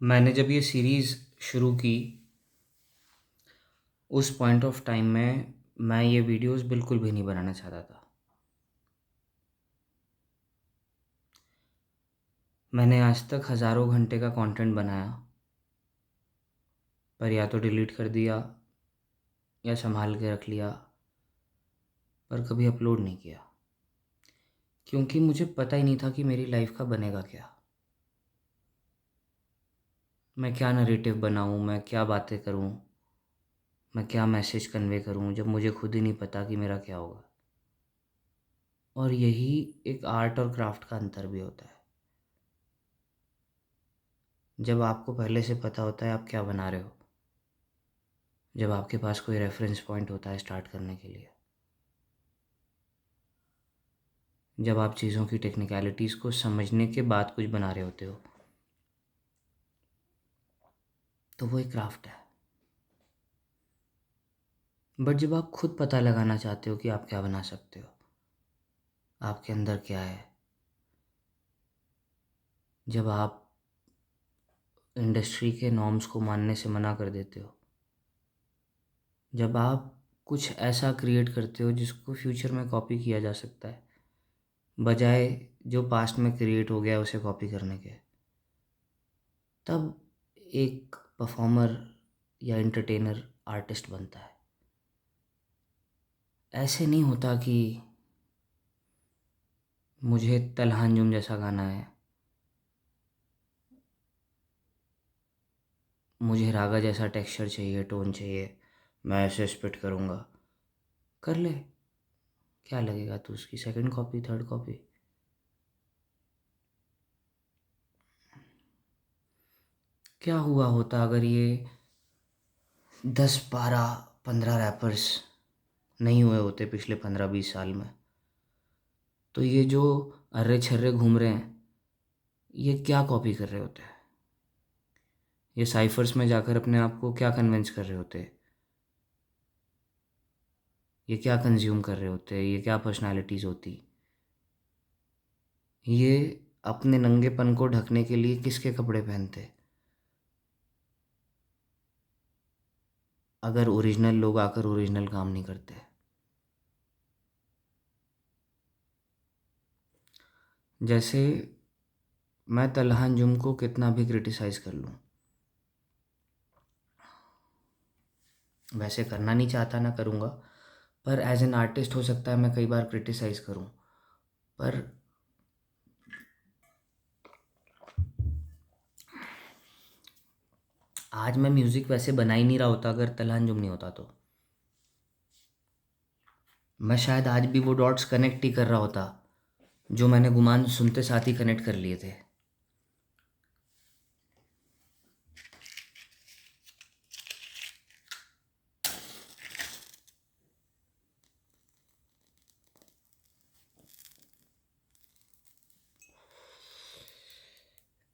मैंने जब ये सीरीज़ शुरू की, उस पॉइंट ऑफ टाइम में मैं ये वीडियोस बिल्कुल भी नहीं बनाना चाहता था। मैंने आज तक हज़ारों घंटे का कंटेंट बनाया, पर या तो डिलीट कर दिया या संभाल के रख लिया, पर कभी अपलोड नहीं किया, क्योंकि मुझे पता ही नहीं था कि मेरी लाइफ का बनेगा क्या। मैं क्या नरेटिव बनाऊँ, मैं क्या बातें करूँ, मैं क्या मैसेज कन्वे करूँ, जब मुझे खुद ही नहीं पता कि मेरा क्या होगा। और यही एक आर्ट और क्राफ्ट का अंतर भी होता है। जब आपको पहले से पता होता है आप क्या बना रहे हो, जब आपके पास कोई रेफरेंस पॉइंट होता है स्टार्ट करने के लिए, जब आप चीज़ों की टेक्निकलिटीज़ को समझने के बाद कुछ बना रहे होते हो, तो वो एक क्राफ्ट है। बट जब आप खुद पता लगाना चाहते हो कि आप क्या बना सकते हो, आपके अंदर क्या है, जब आप इंडस्ट्री के नॉर्म्स को मानने से मना कर देते हो, जब आप कुछ ऐसा क्रिएट करते हो जिसको फ्यूचर में कॉपी किया जा सकता है, बजाय जो पास्ट में क्रिएट हो गया उसे कॉपी करने के, तब एक परफॉर्मर या एंटरटेनर आर्टिस्ट बनता है। ऐसे नहीं होता कि मुझे तलहांजुम जैसा गाना है, मुझे रागा जैसा टेक्सचर चाहिए, टोन चाहिए, मैं ऐसे स्पिट करूँगा। कर ले, क्या लगेगा तू उसकी सेकंड कॉपी, थर्ड कॉपी। क्या हुआ होता अगर ये 10 12 15 रैपर्स नहीं हुए होते पिछले 15 20 साल में, तो ये जो अर्रे छर्रे घूम रहे हैं, ये क्या कॉपी कर रहे होते हैं, ये साइफर्स में जाकर अपने आप को क्या कन्विंस कर रहे होते, ये क्या कंज्यूम कर रहे होते, ये क्या पर्सनालिटीज़ होती, ये अपने नंगेपन को ढकने के लिए किसके कपड़े पहनते, अगर ओरिजिनल लोग आकर ओरिजिनल काम नहीं करते। जैसे मैं तलहांजुम को कितना भी क्रिटिसाइज़ कर लूँ, वैसे करना नहीं चाहता, ना करूँगा, पर एज एन आर्टिस्ट हो सकता है मैं कई बार क्रिटिसाइज़ करूँ, पर आज मैं म्यूज़िक वैसे बना ही नहीं रहा होता अगर तलहांजुम नहीं होता तो। मैं शायद आज भी वो डॉट्स कनेक्ट ही कर रहा होता जो मैंने गुमान सुनते साथ ही कनेक्ट कर लिए थे।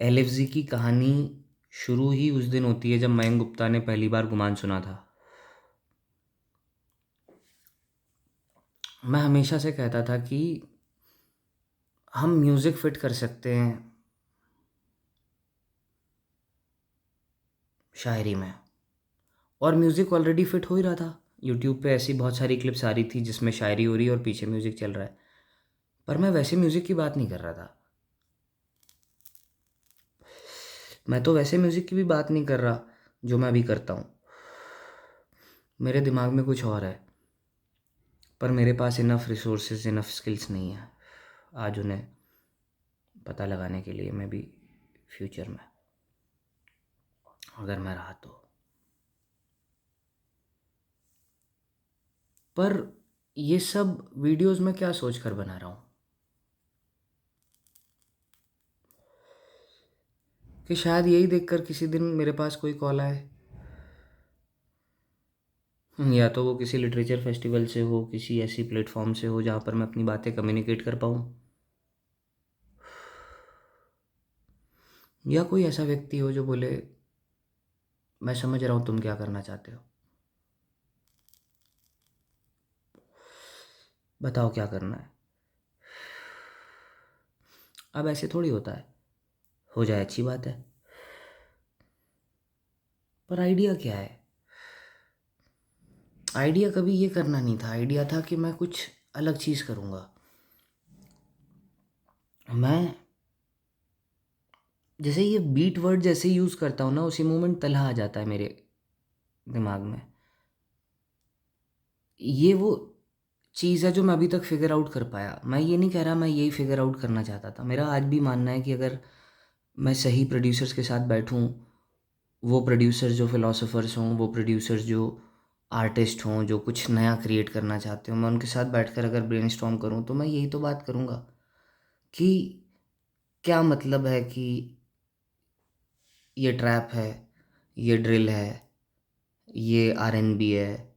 एलएफजी की कहानी शुरू ही उस दिन होती है जब मयंक गुप्ता ने पहली बार गुमान सुना था। मैं हमेशा से कहता था कि हम म्यूज़िक फिट कर सकते हैं शायरी में, और म्यूज़िक ऑलरेडी फिट हो ही रहा था। यूट्यूब पे ऐसी बहुत सारी क्लिप्स आ रही थी जिसमें शायरी हो रही है और पीछे म्यूज़िक चल रहा है, पर मैं वैसे म्यूज़िक की बात नहीं कर रहा था। मैं तो वैसे म्यूज़िक की भी बात नहीं कर रहा जो मैं अभी करता हूँ। मेरे दिमाग में कुछ और है, पर मेरे पास इनफ रिसोर्सेज, इनफ स्किल्स नहीं है आज उन्हें पता लगाने के लिए। मैं भी फ्यूचर में अगर मैं रहा तो, पर ये सब वीडियोस में क्या सोच कर बना रहा हूँ कि शायद यही देखकर किसी दिन मेरे पास कोई कॉल आए, या तो वो किसी लिटरेचर फेस्टिवल से हो, किसी ऐसी प्लेटफॉर्म से हो जहाँ पर मैं अपनी बातें कम्युनिकेट कर पाऊँ, या कोई ऐसा व्यक्ति हो जो बोले मैं समझ रहा हूँ तुम क्या करना चाहते हो, बताओ क्या करना है। अब ऐसे थोड़ी होता है, हो जाए अच्छी बात है, पर आइडिया क्या है? आइडिया कभी ये करना नहीं था, आइडिया था कि मैं कुछ अलग चीज़ करूँगा। मैं जैसे ये बीट वर्ड जैसे यूज़ करता हूँ ना, उसी मोमेंट तलहा आ जाता है मेरे दिमाग में। ये वो चीज़ है जो मैं अभी तक फिगर आउट कर पाया। मैं ये नहीं कह रहा मैं यही फिगर आउट करना चाहता था। मेरा आज भी मानना है कि अगर मैं सही प्रोड्यूसर्स के साथ बैठूँ, वो प्रोड्यूसर्स जो फिलोसोफर्स हों, वो प्रोड्यूसर्स जो आर्टिस्ट हों, जो कुछ नया क्रिएट करना चाहते हो, मैं उनके साथ बैठकर अगर ब्रेनस्टॉर्म करूँ तो मैं यही तो बात करूँगा कि क्या मतलब है कि ये ट्रैप है, ये ड्रिल है, ये आरएनबी है।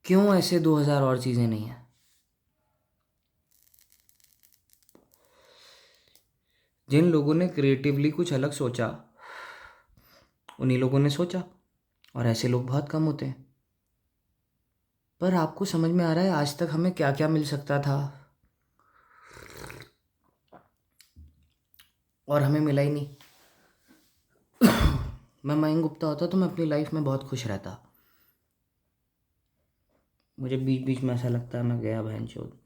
क्यों ऐसे 2000 और चीज़ें नहीं हैं? जिन लोगों ने क्रिएटिवली कुछ अलग सोचा, उन्हीं लोगों ने सोचा, और ऐसे लोग बहुत कम होते हैं। पर आपको समझ में आ रहा है आज तक हमें क्या क्या मिल सकता था और हमें मिला ही नहीं। मैं मयंक गुप्ता होता तो मैं अपनी लाइफ में बहुत खुश रहता। मुझे बीच बीच में ऐसा लगता है मैं गया बहनचोद,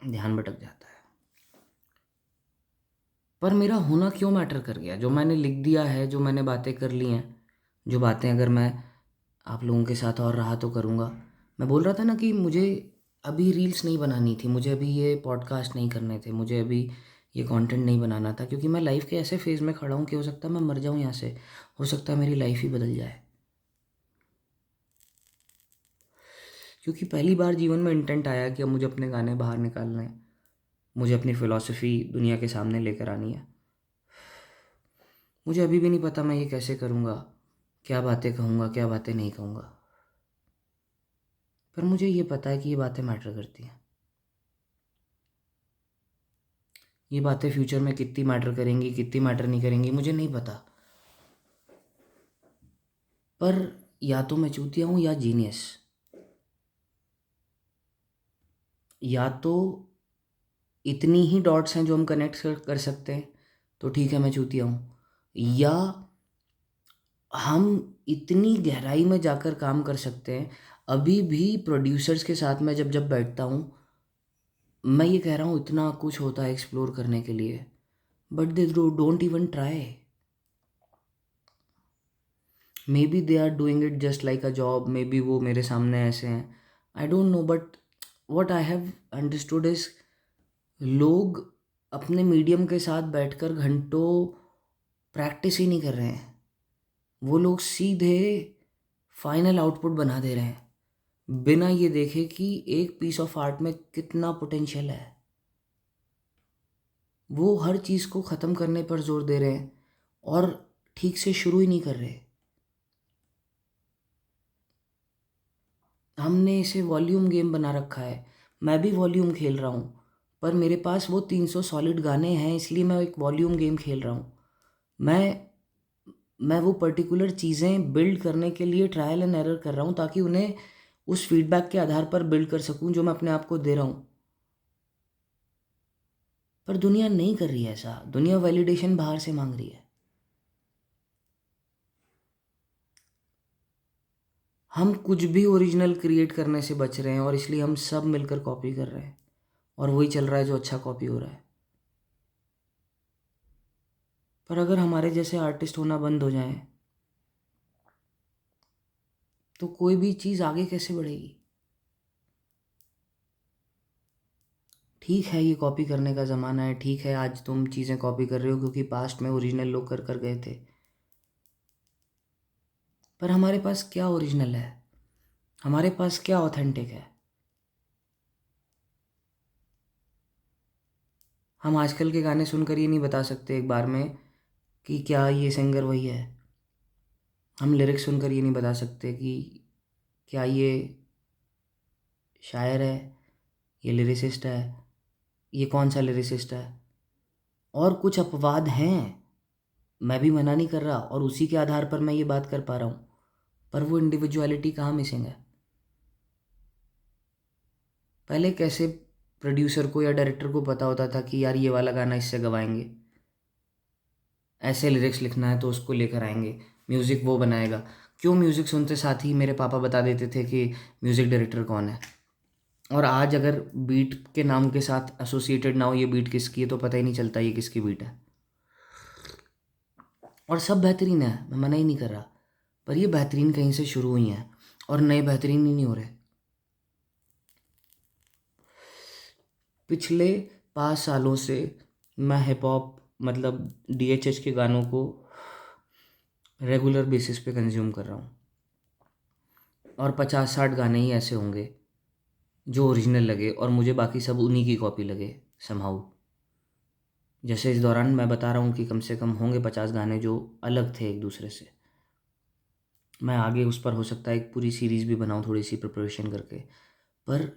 ध्यान भटक जाता है। पर मेरा होना क्यों मैटर कर गया? जो मैंने लिख दिया है, जो मैंने बातें कर ली हैं, जो बातें अगर मैं आप लोगों के साथ और रहा तो करूँगा। मैं बोल रहा था ना कि मुझे अभी रील्स नहीं बनानी थी, मुझे अभी ये पॉडकास्ट नहीं करने थे, मुझे अभी ये कंटेंट नहीं बनाना था, क्योंकि मैं लाइफ के ऐसे फेज़ में खड़ा हूँ कि हो सकता है मैं मर जाऊँ यहाँ से, हो सकता है मेरी लाइफ ही बदल जाए। क्योंकि पहली बार जीवन में इंटेंट आया कि अब मुझे अपने गाने बाहर निकालने हैं, मुझे अपनी फ़िलॉसफ़ी दुनिया के सामने लेकर आनी है। मुझे अभी भी नहीं पता मैं ये कैसे करूँगा, क्या बातें कहूँगा, क्या बातें नहीं कहूँगा, पर मुझे ये पता है कि ये बातें मैटर करती हैं। ये बातें फ्यूचर में कितनी मैटर करेंगी, कितनी मैटर नहीं करेंगी, मुझे नहीं पता। पर या तो मैं चूतिया हूँ या जीनियस। या तो इतनी ही डॉट्स हैं जो हम कनेक्ट कर सकते हैं, तो ठीक है मैं चूतिया हूँ। या हम इतनी गहराई में जाकर काम कर सकते हैं। अभी भी प्रोड्यूसर्स के साथ मैं जब जब बैठता हूँ, मैं ये कह रहा हूँ इतना कुछ होता है एक्सप्लोर करने के लिए, but they don't even try. Maybe they are doing it just like a job, maybe वो मेरे सामने ऐसे हैं, I don't know. But what I have understood is लोग अपने मीडियम के साथ बैठकर घंटों प्रैक्टिस ही नहीं कर रहे हैं। वो लोग सीधे फाइनल आउटपुट बना दे रहे हैं बिना ये देखे कि एक पीस ऑफ आर्ट में कितना पोटेंशियल है। वो हर चीज़ को ख़त्म करने पर जोर दे रहे हैं और ठीक से शुरू ही नहीं कर रहे। हमने इसे वॉल्यूम गेम बना रखा है। मैं भी वॉल्यूम खेल रहा हूँ, पर मेरे पास वो 300 सॉलिड गाने हैं, इसलिए मैं एक वॉल्यूम गेम खेल रहा हूँ। मैं मैं वो पर्टिकुलर चीज़ें बिल्ड करने के लिए ट्रायल एंड एरर कर रहा हूँ, ताकि उन्हें उस फीडबैक के आधार पर बिल्ड कर सकूँ जो मैं अपने आप को दे रहा हूँ। पर दुनिया नहीं कर रही है ऐसा। दुनिया वैलिडेशन बाहर से मांग रही है। हम कुछ भी ओरिजिनल क्रिएट करने से बच रहे हैं, और इसलिए हम सब मिलकर कॉपी कर रहे हैं, और वही चल रहा है जो अच्छा कॉपी हो रहा है। पर अगर हमारे जैसे आर्टिस्ट होना बंद हो जाएं, तो कोई भी चीज़ आगे कैसे बढ़ेगी? ठीक है ये कॉपी करने का ज़माना है, ठीक है आज तुम चीज़ें कॉपी कर रहे हो क्योंकि पास्ट में ओरिजिनल लोग कर कर गए थे, पर हमारे पास क्या ओरिजिनल है? हमारे पास क्या ऑथेंटिक है? हम आजकल के गाने सुनकर ये नहीं बता सकते एक बार में कि क्या ये सिंगर वही है। हम लिरिक्स सुनकर ये नहीं बता सकते कि क्या ये शायर है, ये लिरिसिस्ट है, ये कौन सा लिरिसिस्ट है। और कुछ अपवाद हैं, मैं भी मना नहीं कर रहा, और उसी के आधार पर मैं ये बात कर पा रहा हूँ, पर वो इंडिविजुअलिटी कहाँ मिसिंग है? पहले कैसे प्रोड्यूसर को या डायरेक्टर को पता होता था कि यार ये वाला गाना इससे गवाएंगे, ऐसे लिरिक्स लिखना है तो उसको लेकर आएंगे, म्यूज़िक वो बनाएगा। क्यों म्यूज़िक सुनते साथ ही मेरे पापा बता देते थे कि म्यूज़िक डायरेक्टर कौन है। और आज अगर बीट के नाम के साथ एसोसिएटेड ना हो ये बीट किसकी है तो पता ही नहीं चलता ये किसकी बीट है। और सब बेहतरीन है, मैं मना ही नहीं कर रहा, पर ये बेहतरीन कहीं से शुरू हुई हैं और नए बेहतरीन ही नहीं हो रहे। पिछले 5 सालों से मैं हिप हॉप मतलब डीएचएच के गानों को रेगुलर बेसिस पे कंज्यूम कर रहा हूँ, और 50-60 गाने ही ऐसे होंगे जो ओरिजिनल लगे और मुझे बाकी सब उन्हीं की कॉपी लगे समहाउ। जैसे इस दौरान मैं बता रहा हूँ कि कम से कम होंगे 50 गाने जो अलग थे एक दूसरे से। मैं आगे उस पर हो सकता है एक पूरी सीरीज़ भी बनाऊँ थोड़ी सी प्रिपरेशन करके। पर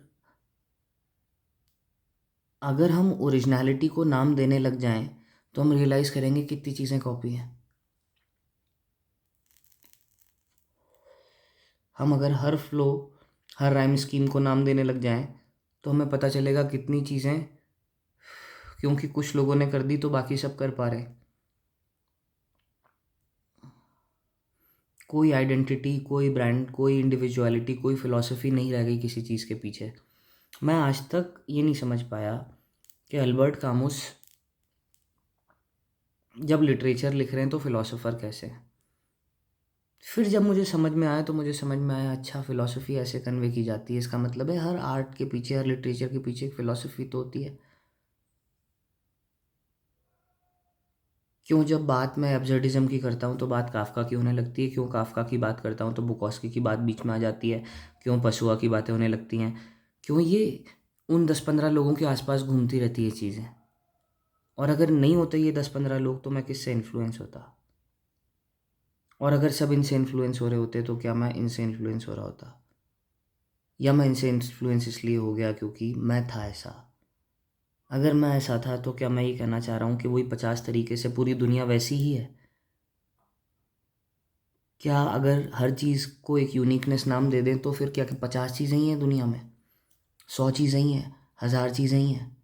अगर हम ओरिजिनलिटी को नाम देने लग जाएं तो हम रियलाइज़ करेंगे कितनी चीज़ें कॉपी हैं। हम अगर हर फ्लो हर राइम स्कीम को नाम देने लग जाएं तो हमें पता चलेगा कितनी चीज़ें क्योंकि कुछ लोगों ने कर दी तो बाकी सब कर पा रहे। कोई आइडेंटिटी, कोई ब्रांड, कोई इंडिविजुअलिटी, कोई फिलॉसफी नहीं रह गई किसी चीज़ के पीछे। मैं आज तक ये नहीं समझ पाया कि अल्बर्ट कामुस जब लिटरेचर लिख रहे हैं तो फिलोसोफर कैसे हैं। फिर जब मुझे समझ में आया तो मुझे समझ में आया अच्छा फ़िलॉसफ़ी ऐसे कन्वे की जाती है, इसका मतलब है हर आर्ट के पीछे, हर लिटरेचर के पीछे एक फ़िलॉसफ़ी तो होती है। क्यों जब बात मैं एब्सर्डिज़म की करता हूँ तो बात काफ़्का की होने लगती है, क्यों काफ़्का की बात करता हूँ तो बुकॉस्की की बात बीच में आ जाती है, क्यों पशुआ की बातें होने लगती हैं, क्यों ये उन 10-15 लोगों के आसपास घूमती रहती है चीज़ें। और अगर नहीं होते ये 10-15 लोग तो मैं किससे इन्फ्लुएंस होता, और अगर सब इनसे इन्फ्लुएंस हो रहे होते तो क्या मैं इनसे इन्फ्लुएंस हो रहा होता, या मैं इनसे इन्फ्लुएंस इसलिए हो गया क्योंकि मैं था ऐसा। अगर मैं ऐसा था तो क्या मैं ये कहना चाह रहा हूँ कि वही 50 तरीके से पूरी दुनिया वैसी ही है। क्या अगर हर चीज़ को एक यूनिकनेस नाम दे दें तो फिर क्या 50 चीज़ें ही हैं दुनिया में, 100 चीज़ें ही हैं, 1000 चीज़ें ही हैं।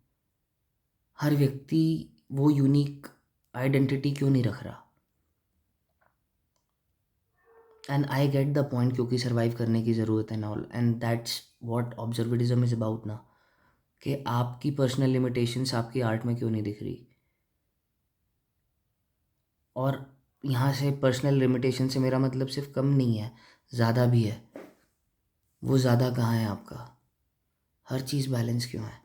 हर व्यक्ति वो यूनिक आइडेंटिटी क्यों नहीं रख रहा। And I get the point, क्योंकि सर्वाइव करने की ज़रूरत है ना ऑल, एंड दैट्स व्हाट ऑब्जर्वेटिज्म इज़ अबाउट ना, कि आपकी पर्सनल लिमिटेशंस आपकी आर्ट में क्यों नहीं दिख रही। और यहाँ से पर्सनल लिमिटेशन से मेरा मतलब सिर्फ कम नहीं है, ज़्यादा भी है। वो ज़्यादा कहाँ है आपका, हर चीज़ बैलेंस क्यों है।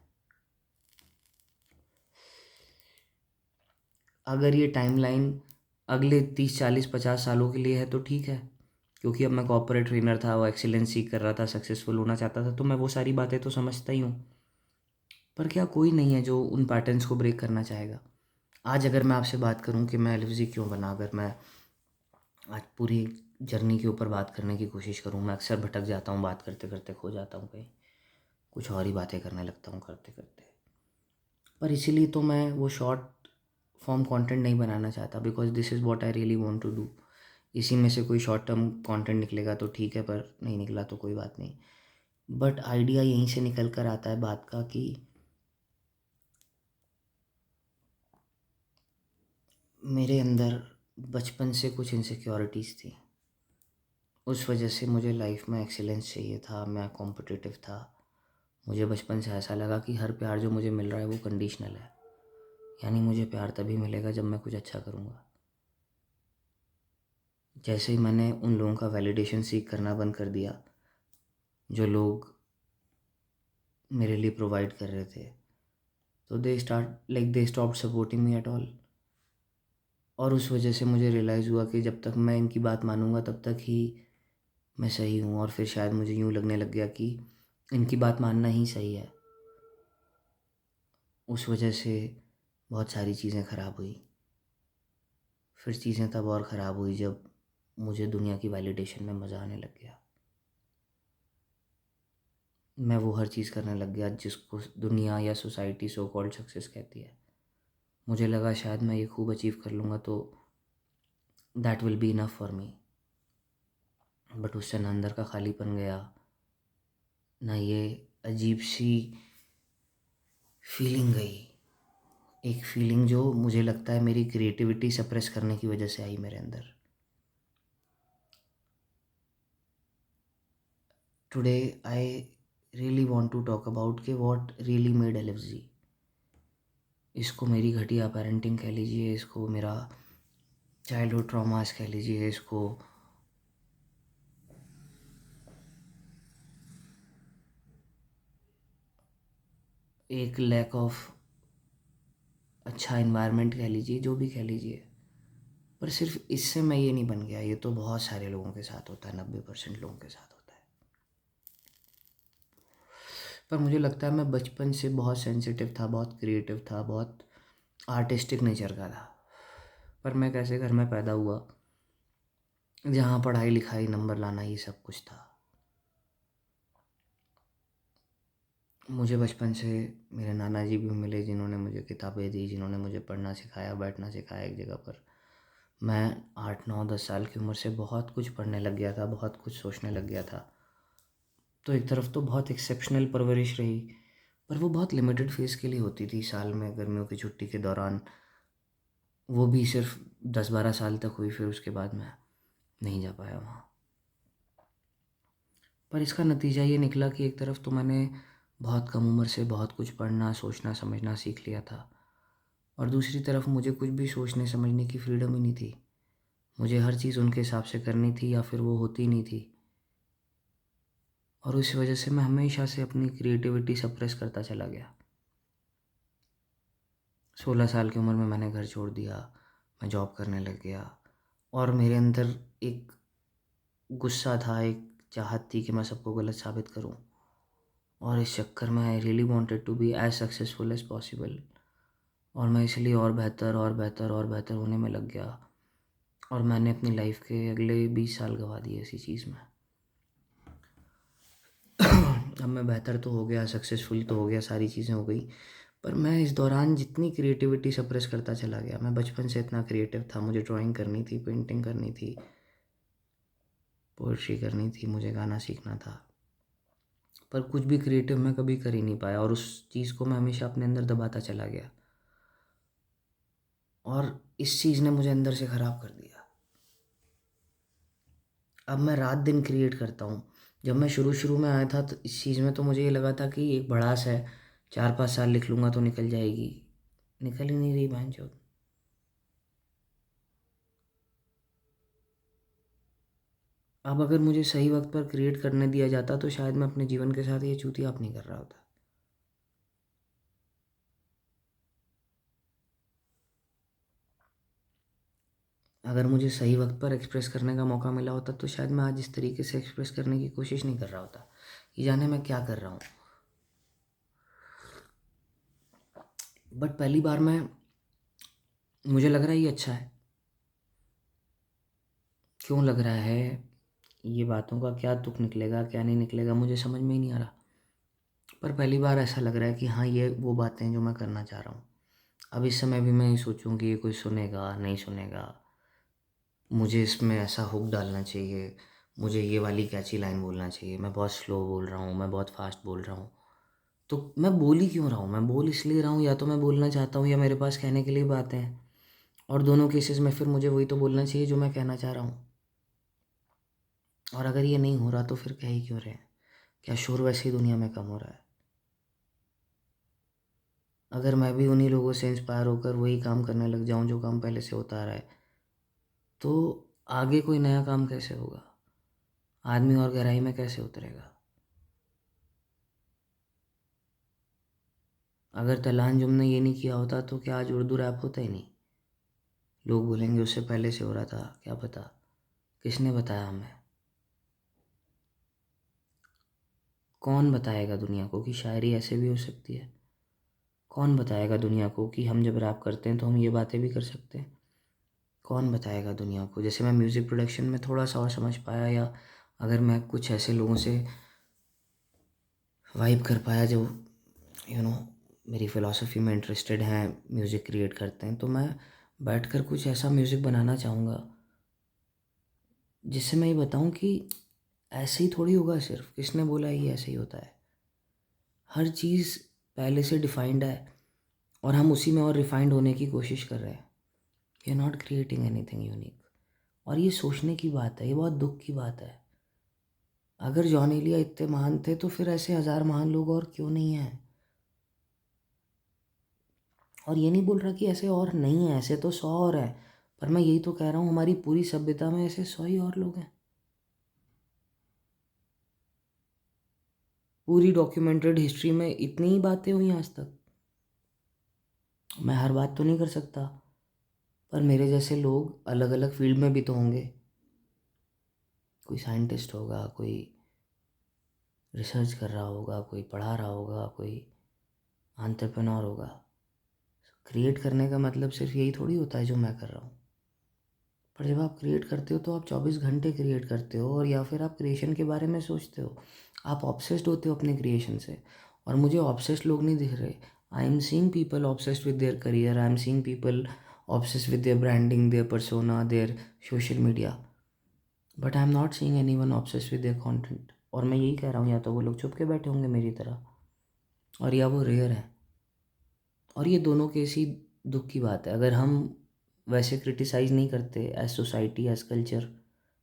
अगर ये टाइमलाइन अगले 30-40-50 सालों के लिए है तो ठीक है, क्योंकि अब मैं कॉर्पोरेट ट्रेनर था, वो एक्सीलेंस सीख कर रहा था, सक्सेसफुल होना चाहता था, तो मैं वो सारी बातें तो समझता ही हूँ। पर क्या कोई नहीं है जो उन पैटर्न्स को ब्रेक करना चाहेगा। आज अगर मैं आपसे बात करूँ कि मैं एलविज़ी क्यों बना, अगर मैं आज पूरी जर्नी के ऊपर बात करने की कोशिश करूँ, मैं अक्सर भटक जाता हूँ, बात करते करते खो जाता हूँ कहीं, कुछ और ही बातें करने लगता हूँ करते करते। पर इसीलिए तो मैं वो शॉर्ट फॉर्म कंटेंट नहीं बनाना चाहता, because this is what I really want to do. इसी में से कोई शॉर्ट टर्म कंटेंट निकलेगा तो ठीक है, पर नहीं निकला तो कोई बात नहीं। बट आइडिया यहीं से निकल कर आता है बात का कि मेरे अंदर बचपन से कुछ इनसिक्योरिटीज़ थी। उस वजह से मुझे लाइफ में एक्सीलेंस चाहिए था, मैं कॉम्पिटिटिव था। मुझे बचपन से ऐसा लगा कि हर प्यार जो मुझे मिल रहा है वो कंडीशनल है, यानी मुझे प्यार तभी मिलेगा जब मैं कुछ अच्छा करूँगा। जैसे ही मैंने उन लोगों का वैलिडेशन सीख करना बंद कर दिया जो लोग मेरे लिए प्रोवाइड कर रहे थे, तो they stop supporting me at all. और उस वजह से मुझे रियलाइज़ हुआ कि जब तक मैं इनकी बात मानूंगा तब तक ही मैं सही हूँ, और फिर शायद मुझे यूँ लगने लग गया कि इनकी बात मानना ही सही है। उस वजह से बहुत सारी चीज़ें ख़राब हुई। फिर चीज़ें तब और ख़राब हुई जब मुझे दुनिया की वैलिडेशन में मज़ा आने लग गया। मैं वो हर चीज़ करने लग गया जिसको दुनिया या सोसाइटी सो कॉल्ड सक्सेस कहती है। मुझे लगा शायद मैं ये खूब अचीव कर लूँगा तो that will be enough for me. But उससे ना अंदर का खालीपन गया, ना ये अजीब सी फीलिंग गई, एक फीलिंग जो मुझे लगता है मेरी क्रिएटिविटी सप्रेस करने की वजह से आई मेरे अंदर। Today I really want to talk about कि व्हाट रियली मेड एलएफजी। इसको मेरी घटिया पेरेंटिंग कह लीजिए, इसको मेरा चाइल्डहुड ट्रॉमास कह लीजिए, इसको एक लैक ऑफ अच्छा इन्वायरमेंट कह लीजिए, जो भी कह लीजिए। पर सिर्फ इससे मैं ये नहीं बन गया, ये तो बहुत सारे लोगों के साथ होता है, 90% लोगों के साथ होता है। पर मुझे लगता है मैं बचपन से बहुत सेंसिटिव था, बहुत क्रिएटिव था, बहुत आर्टिस्टिक नेचर का था। पर मैं कैसे घर में पैदा हुआ जहाँ पढ़ाई लिखाई नंबर लाना ये सब कुछ था। मुझे बचपन से मेरे नाना जी भी मिले जिन्होंने मुझे किताबें दी, जिन्होंने मुझे पढ़ना सिखाया, बैठना सिखाया एक जगह पर। मैं 8 9 10 साल की उम्र से बहुत कुछ पढ़ने लग गया था, बहुत कुछ सोचने लग गया था। तो एक तरफ तो बहुत एक्सेप्शनल परवरिश रही, पर वो बहुत लिमिटेड फेज़ के लिए होती थी, साल में गर्मियों की छुट्टी के दौरान। वो भी सिर्फ 10 12 साल तक हुई, फिर उसके बाद मैं नहीं जा पाया वहाँ। पर इसका नतीजा ये निकला कि एक तरफ तो मैंने बहुत कम उम्र से बहुत कुछ पढ़ना, सोचना, समझना सीख लिया था, और दूसरी तरफ मुझे कुछ भी सोचने समझने की फ्रीडम ही नहीं थी। मुझे हर चीज़ उनके हिसाब से करनी थी या फिर वो होती नहीं थी, और उस वजह से मैं हमेशा से अपनी क्रिएटिविटी सप्रेस करता चला गया। 16 साल की उम्र में मैंने घर छोड़ दिया, मैं जॉब करने लग गया, और मेरे अंदर एक गुस्सा था, एक चाहत थी कि मैं सबको गलत साबित करूं, और इस चक्कर में I really wanted to be as successful as possible. और मैं इसलिए और बेहतर और बेहतर और बेहतर होने में लग गया, और मैंने अपनी लाइफ के अगले 20 साल गंवा दिए इसी चीज़ में। अब मैं बेहतर तो हो गया, सक्सेसफुल तो हो गया, सारी चीज़ें हो गई, पर मैं इस दौरान जितनी क्रिएटिविटी सप्रेस करता चला गया। मैं बचपन से इतना क्रिएटिव था, मुझे ड्राइंग करनी थी, पेंटिंग करनी थी, पोइट्री करनी थी, मुझे गाना सीखना था, पर कुछ भी क्रिएटिव मैं कभी कर ही नहीं पाया, और उस चीज़ को मैं हमेशा अपने अंदर दबाता चला गया, और इस चीज़ ने मुझे अंदर से ख़राब कर दिया। अब मैं रात दिन क्रिएट करता हूँ। जब मैं शुरू शुरू में आया था तो इस चीज़ में तो मुझे ये लगा था कि एक भड़ास है, 4 5 साल लिख लूँगा तो निकल जाएगी। निकल ही नहीं रही बहनचोद। अब अगर मुझे सही वक्त पर क्रिएट करने दिया जाता तो शायद मैं अपने जीवन के साथ ये चूतियाप नहीं कर रहा होता। अगर मुझे सही वक्त पर एक्सप्रेस करने का मौका मिला होता तो शायद मैं आज इस तरीके से एक्सप्रेस करने की कोशिश नहीं कर रहा होता, कि जाने मैं क्या कर रहा हूँ। बट पहली बार मैं मुझे लग रहा है ये अच्छा है। क्यों लग रहा है, ये बातों का क्या तुक निकलेगा क्या नहीं निकलेगा मुझे समझ में ही नहीं आ रहा, पर पहली बार ऐसा लग रहा है कि हाँ, ये वो बातें जो मैं करना चाह रहा हूँ। अब इस समय भी मैं ये सोचूं कि ये कोई सुनेगा नहीं सुनेगा, मुझे इसमें ऐसा हुक डालना चाहिए, मुझे ये वाली कैची लाइन बोलना चाहिए, मैं बहुत स्लो बोल रहा हूँ, मैं बहुत फास्ट बोल रहा हूँ। तो मैं बोल ही क्यों रहा हूँ, मैं बोल इसलिए रहा हूँ, या तो मैं बोलना चाहता हूँ या मेरे पास कहने के लिए बातें हैं, और दोनों केसेस में फिर मुझे वही तो बोलना चाहिए जो मैं कहना चाह रहा हूँ। और अगर ये नहीं हो रहा तो फिर कह ही क्यों रहे हैं? क्या शोर वैसे ही दुनिया में कम हो रहा है? अगर मैं भी उन्हीं लोगों से इंस्पायर होकर वही काम करने लग जाऊं जो काम पहले से होता आ रहा है, तो आगे कोई नया काम कैसे होगा? आदमी और गहराई में कैसे उतरेगा? अगर तलान जुम ने ये नहीं किया होता तो क्या आज उर्दू रैप होता ही नहीं? लोग बोलेंगे उससे पहले से हो रहा था, क्या पता, किसने बताया हमें? कौन बताएगा दुनिया को कि शायरी ऐसे भी हो सकती है? कौन बताएगा दुनिया को कि हम जब रैप करते हैं तो हम ये बातें भी कर सकते हैं? कौन बताएगा दुनिया को? जैसे मैं म्यूज़िक प्रोडक्शन में थोड़ा सा और समझ पाया, या अगर मैं कुछ ऐसे लोगों से वाइब कर पाया जो मेरी फ़िलॉसफी में इंटरेस्टेड हैं, म्यूज़िक क्रिएट करते हैं, तो मैं बैठकर कुछ ऐसा म्यूज़िक बनाना चाहूँगा जिससे मैं ये बताऊँ कि ऐसे ही थोड़ी होगा, सिर्फ किसने बोला ये ऐसे ही होता है? हर चीज़ पहले से डिफाइंड है और हम उसी में और रिफाइंड होने की कोशिश कर रहे हैं। We are not creating anything unique. और ये सोचने की बात है, ये बहुत दुख की बात है। अगर जॉन एलिया इतने महान थे तो फिर ऐसे 1000 महान लोग और क्यों नहीं हैं? और ये नहीं बोल रहा कि ऐसे और नहीं है, ऐसे तो 100 और हैं, पर मैं यही तो कह रहा हूँ हमारी पूरी सभ्यता में ऐसे 100 ही और लोग हैं। पूरी डॉक्यूमेंटेड हिस्ट्री में इतनी ही बातें हुई आज तक। मैं हर बात तो नहीं कर सकता, पर मेरे जैसे लोग अलग अलग फील्ड में भी तो होंगे। कोई साइंटिस्ट होगा, कोई रिसर्च कर रहा होगा, कोई पढ़ा रहा होगा, कोई एंटरप्रेन्योर होगा। क्रिएट करने का मतलब सिर्फ यही थोड़ी होता है जो मैं कर रहा हूँ। पर जब आप क्रिएट करते हो तो आप 24 घंटे क्रिएट करते हो, और या फिर आप क्रिएशन के बारे में सोचते हो। आप ऑब्सेस्ड होते हो अपने क्रिएशन से। और मुझे ऑब्सेस्ड लोग नहीं दिख रहे। I am seeing people obsessed with their career, I am seeing people obsessed with their branding, their persona, their social media, but I am not seeing anyone obsessed with their content. और मैं यही कह रहा हूँ, या तो वो लोग चुप के बैठे होंगे मेरी तरह, और या वो रेयर है। और ये दोनों केस ही दुख की बात है। अगर हम वैसे क्रिटिसाइज़ नहीं करते एज सोसाइटी, एज कल्चर,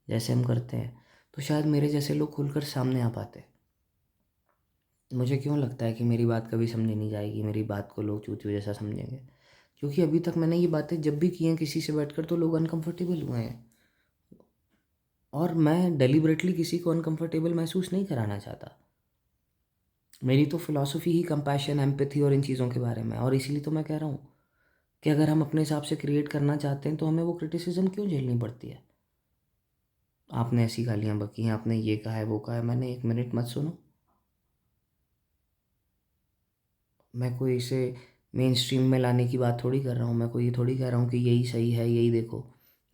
जैसे हम करते हैं, तो शायद मेरे जैसे लोग खुलकर सामने आ पाते। मुझे क्यों लगता है कि मेरी बात कभी समझी नहीं जाएगी, मेरी बात को लोग चूतियों जैसा समझेंगे? क्योंकि अभी तक मैंने ये बातें जब भी की हैं किसी से बैठकर, तो लोग अनकंफर्टेबल हुए हैं। और मैं डेलिबरेटली किसी को अनकंफर्टेबल महसूस नहीं कराना चाहता। मेरी तो फिलॉसफी ही कंपैशन, एम्पैथी और इन चीज़ों के बारे में। और इसीलिए तो मैं कह रहा हूँ कि अगर हम अपने हिसाब से क्रिएट करना चाहते हैं तो हमें वो क्रिटिसिज्म क्यों झेलनी पड़ती है? आपने ऐसी गालियाँ बकी हैं, आपने ये कहा है, वो कहा है। मैंने 1 मिनट मत सुनो। मैं कोई इसे मेन स्ट्रीम में लाने की बात थोड़ी कर रहा हूँ। मैं कोई ये थोड़ी कह रहा हूँ कि यही सही है, यही देखो।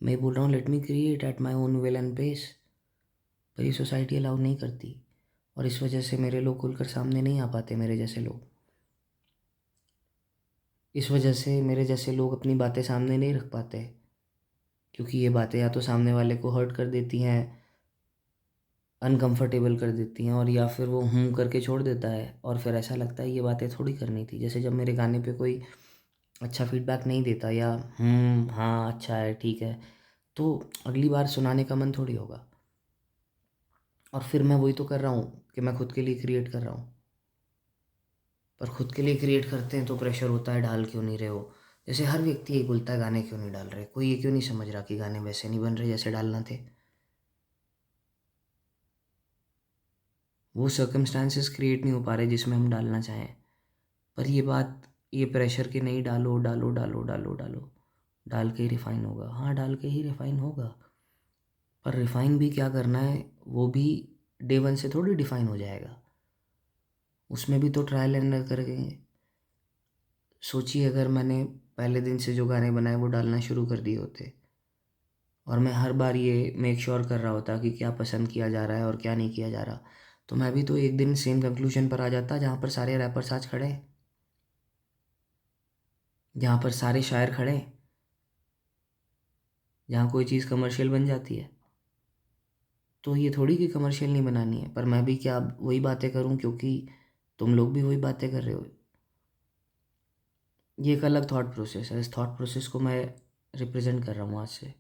मैं ये बोल रहा हूँ let me create at my own will and pace. पर ये सोसाइटी अलाउ नहीं करती, और इस वजह से मेरे लोग खुलकर सामने नहीं आ पाते, मेरे जैसे लोग। इस वजह से मेरे जैसे लोग अपनी बातें सामने नहीं रख पाते, क्योंकि ये बातें या तो सामने वाले को हर्ट कर देती हैं, अनकंफर्टेबल कर देती हैं, और या फिर वो करके छोड़ देता है, और फिर ऐसा लगता है ये बातें थोड़ी करनी थी। जैसे जब मेरे गाने पे कोई अच्छा फीडबैक नहीं देता, या हाँ अच्छा है, ठीक है, तो अगली बार सुनाने का मन थोड़ी होगा। और फिर मैं वही तो कर रहा हूँ कि मैं खुद के लिए क्रिएट कर रहा हूँ। पर खुद के लिए क्रिएट करते हैं तो प्रेशर होता है, डाल क्यों नहीं रहे हो? जैसे हर व्यक्ति यही बोलता है, गाने क्यों नहीं डाल रहे? कोई ये क्यों नहीं समझ रहा कि गाने वैसे नहीं बन रहे जैसे डालना थे। वो सर्कमस्टांसेस क्रिएट नहीं हो पा रहे जिसमें हम डालना चाहें। पर ये बात, ये प्रेशर कि नहीं डालो डालो डालो डालो डालो, डाल के ही रिफ़ाइन होगा। हाँ, डाल के ही रिफ़ाइन होगा, पर रिफ़ाइन भी क्या करना है वो भी डे वन से थोड़ी डिफ़ाइन हो जाएगा। उसमें भी तो ट्रायल एंड एरर करेंगे। सोचिए अगर मैंने पहले दिन से जो गाने बनाए वो डालना शुरू कर दिए होते, और मैं हर बार ये मेक श्योर कर रहा होता कि क्या पसंद किया जा रहा है और क्या नहीं किया जा रहा, तो मैं भी तो एक दिन सेम कंक्लूजन पर आ जाता जहाँ पर सारे रैपर्स आज खड़े हैं, जहाँ पर सारे शायर खड़े हैं, जहाँ कोई चीज़ कमर्शियल बन जाती है। तो ये थोड़ी कि कमर्शियल नहीं बनानी है, पर मैं भी क्या अब वही बातें करूं क्योंकि तुम लोग भी वही बातें कर रहे हो? ये एक अलग थॉट प्रोसेस है। इस थॉट प्रोसेस को मैं रिप्रेजेंट कर रहा हूँ आज से।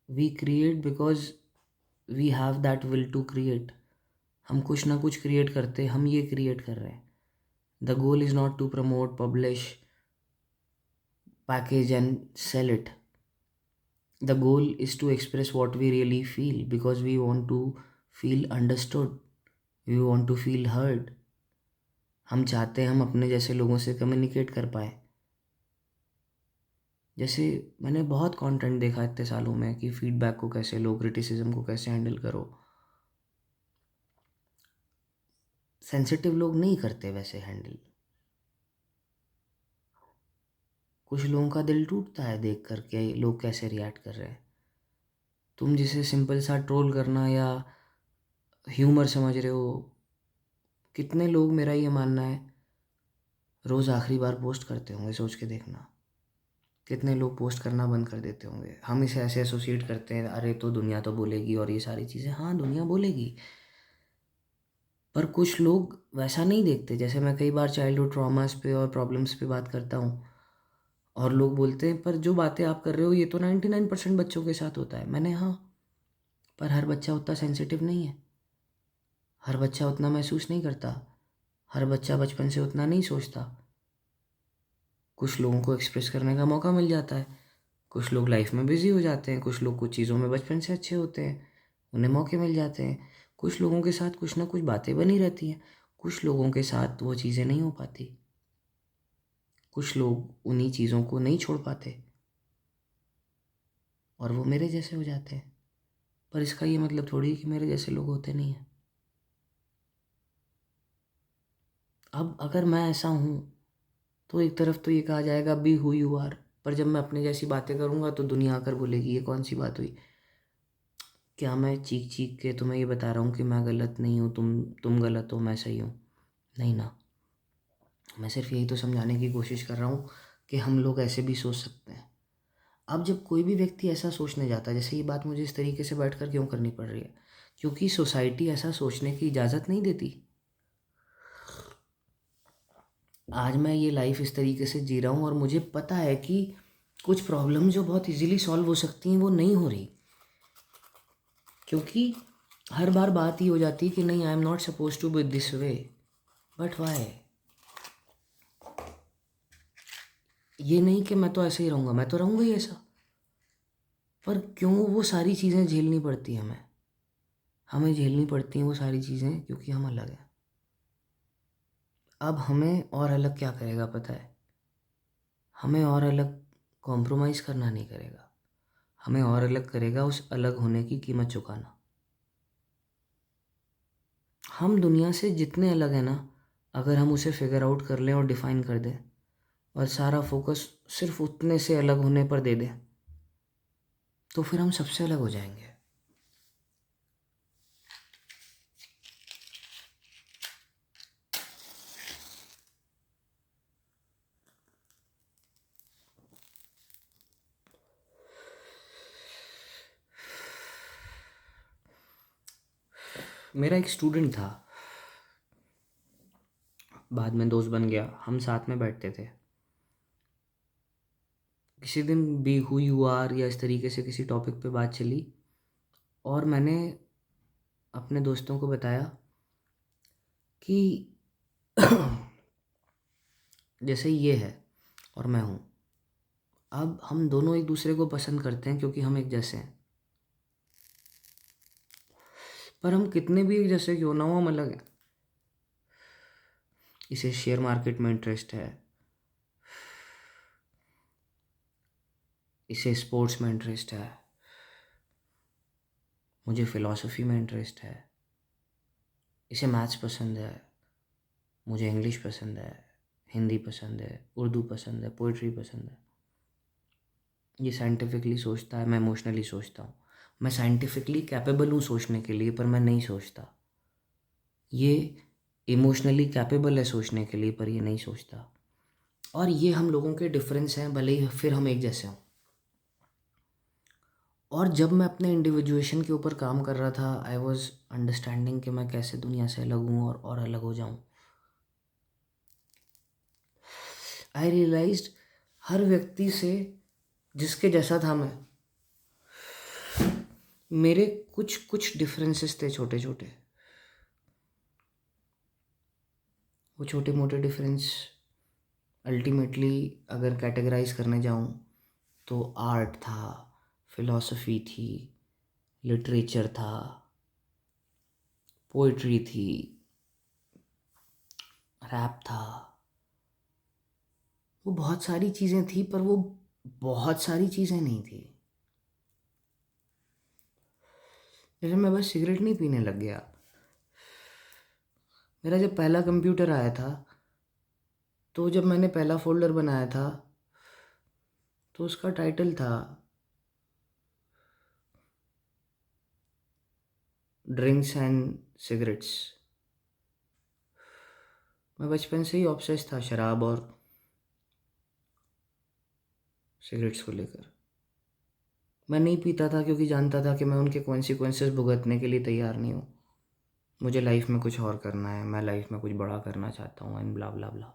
We create because we have that will to create. हम कुछ ना कुछ क्रिएट करते, हम ये क्रिएट कर रहे हैं। The goal is not to promote, publish, package and sell it. The goal is to express what we really feel, because we want to feel understood, we want to feel heard. हम चाहते हैं हम अपने जैसे लोगों से communicate कर पाए। जैसे मैंने बहुत कंटेंट देखा इतने सालों में कि फीडबैक को कैसे लो, क्रिटिसिज्म को कैसे हैंडल करो। सेंसिटिव लोग नहीं करते वैसे हैंडल। कुछ लोगों का दिल टूटता है देख कर के लोग कैसे रिएक्ट कर रहे हैं। तुम जिसे सिंपल सा ट्रोल करना या ह्यूमर समझ रहे हो, कितने लोग, मेरा ये मानना है, रोज़ आखिरी बार पोस्ट करते होंगे, सोच के देखना। कितने लोग पोस्ट करना बंद कर देते होंगे। हम इसे ऐसे एसोसिएट करते हैं, अरे तो दुनिया तो बोलेगी और ये सारी चीज़ें। हाँ, दुनिया बोलेगी, पर कुछ लोग वैसा नहीं देखते। जैसे मैं कई बार चाइल्डहुड ट्रॉमास पे और प्रॉब्लम्स पे बात करता हूँ और लोग बोलते हैं पर जो बातें आप कर रहे हो ये तो 99% बच्चों के साथ होता है। मैंने हाँ, पर हर बच्चा उतना सेंसिटिव नहीं है, हर बच्चा उतना महसूस नहीं करता, हर बच्चा बचपन से उतना नहीं सोचता। कुछ लोगों को एक्सप्रेस करने का मौका मिल जाता है, कुछ लोग लाइफ में बिजी हो जाते हैं, कुछ लोग कुछ चीज़ों में बचपन से अच्छे होते हैं, उन्हें मौके मिल जाते हैं। कुछ लोगों के साथ कुछ ना कुछ बातें बनी रहती हैं, कुछ लोगों के साथ वो चीज़ें नहीं हो पाती, कुछ लोग उन्हीं चीज़ों को नहीं छोड़ पाते और वो मेरे जैसे हो जाते हैं। पर इसका ये मतलब थोड़ी है कि मेरे जैसे लोग होते नहीं हैं। अब अगर मैं ऐसा हूँ तो एक तरफ तो ये कहा जाएगा बी हु यू आर, पर जब मैं अपने जैसी बातें करूँगा तो दुनिया आकर बोलेगी ये कौन सी बात हुई। क्या मैं चीख चीख के तुम्हें ये बता रहा हूँ कि मैं गलत नहीं हूँ, तुम गलत हो मैं सही हूँ? नहीं ना, मैं सिर्फ यही तो समझाने की कोशिश कर रहा हूँ कि हम लोग ऐसे भी सोच सकते हैं। अब जब कोई भी व्यक्ति ऐसा सोचने जाता है, जैसे ये बात मुझे इस तरीके से बैठ कर क्यों करनी पड़ रही है, क्योंकि सोसाइटी ऐसा सोचने की इजाज़त नहीं देती। आज मैं ये लाइफ इस तरीके से जी रहा हूँ और मुझे पता है कि कुछ प्रॉब्लम जो बहुत इजीली सॉल्व हो सकती हैं वो नहीं हो रही, क्योंकि हर बार बात ही हो जाती है कि नहीं, I am not suppose to be this way. But why? ये नहीं कि मैं तो ऐसे ही रहूँगा, मैं तो रहूँगा ही ऐसा, पर क्यों वो सारी चीज़ें झेलनी पड़ती हैं हमें? हमें झेलनी पड़ती हैं वो सारी चीज़ें क्योंकि हम अलग हैं। अब हमें और अलग क्या करेगा पता है? हमें और अलग कॉम्प्रोमाइज़ करना नहीं करेगा, हमें और अलग करेगा उस अलग होने की कीमत चुकाना। हम दुनिया से जितने अलग हैं ना, अगर हम उसे फिगर आउट कर लें और डिफ़ाइन कर दें और सारा फोकस सिर्फ उतने से अलग होने पर दे दें, तो फिर हम सबसे अलग हो जाएंगे। मेरा एक स्टूडेंट था, बाद में दोस्त बन गया, हम साथ में बैठते थे। किसी दिन बी हु यू आर या इस तरीके से किसी टॉपिक पे बात चली और मैंने अपने दोस्तों को बताया कि जैसे ये है और मैं हूँ, अब हम दोनों एक दूसरे को पसंद करते हैं क्योंकि हम एक जैसे हैं, पर हम कितने भी एक जैसे क्यों ना हो हम अलग हैं। इसे शेयर मार्केट में इंटरेस्ट है, इसे स्पोर्ट्स में इंटरेस्ट है, मुझे फ़िलॉसफी में इंटरेस्ट है, इसे मैथ्स पसंद है, मुझे इंग्लिश पसंद है, हिंदी पसंद है, उर्दू पसंद है, पोइट्री पसंद है। ये साइंटिफिकली सोचता है, मैं इमोशनली सोचता हूँ। मैं साइंटिफिकली कैपेबल हूँ सोचने के लिए, पर मैं नहीं सोचता। ये इमोशनली कैपेबल है सोचने के लिए, पर ये नहीं सोचता। और ये हम लोगों के डिफरेंस हैं, भले ही फिर हम एक जैसे हों। और जब मैं अपने इंडिविजुएशन के ऊपर काम कर रहा था, आई वॉज अंडरस्टैंडिंग कि मैं कैसे दुनिया से अलग हूँ और अलग हो जाऊँ। आई रियलाइज्ड हर व्यक्ति से जिसके जैसा था मैं, मेरे कुछ कुछ डिफरेंसेस थे छोटे छोटे। वो छोटे मोटे डिफरेंस अल्टीमेटली अगर कैटेगराइज करने जाऊँ तो आर्ट था, फिलॉसफी थी, लिटरेचर था, पोइट्री थी, रैप था। वो बहुत सारी चीज़ें थी, पर वो बहुत सारी चीज़ें नहीं थी। जैसे मैं बस सिगरेट नहीं पीने लग गया। मेरा जब पहला कंप्यूटर आया था, तो जब मैंने पहला फोल्डर बनाया था तो उसका टाइटल था ड्रिंक्स एंड सिगरेट्स। मैं बचपन से ही ऑब्सेस था शराब और सिगरेट्स को लेकर। मैं नहीं पीता था क्योंकि जानता था कि मैं उनके कॉन्सिक्वेंसेस भुगतने के लिए तैयार नहीं हूँ। मुझे लाइफ में कुछ और करना है, मैं लाइफ में कुछ बड़ा करना चाहता हूँ and blah blah blah.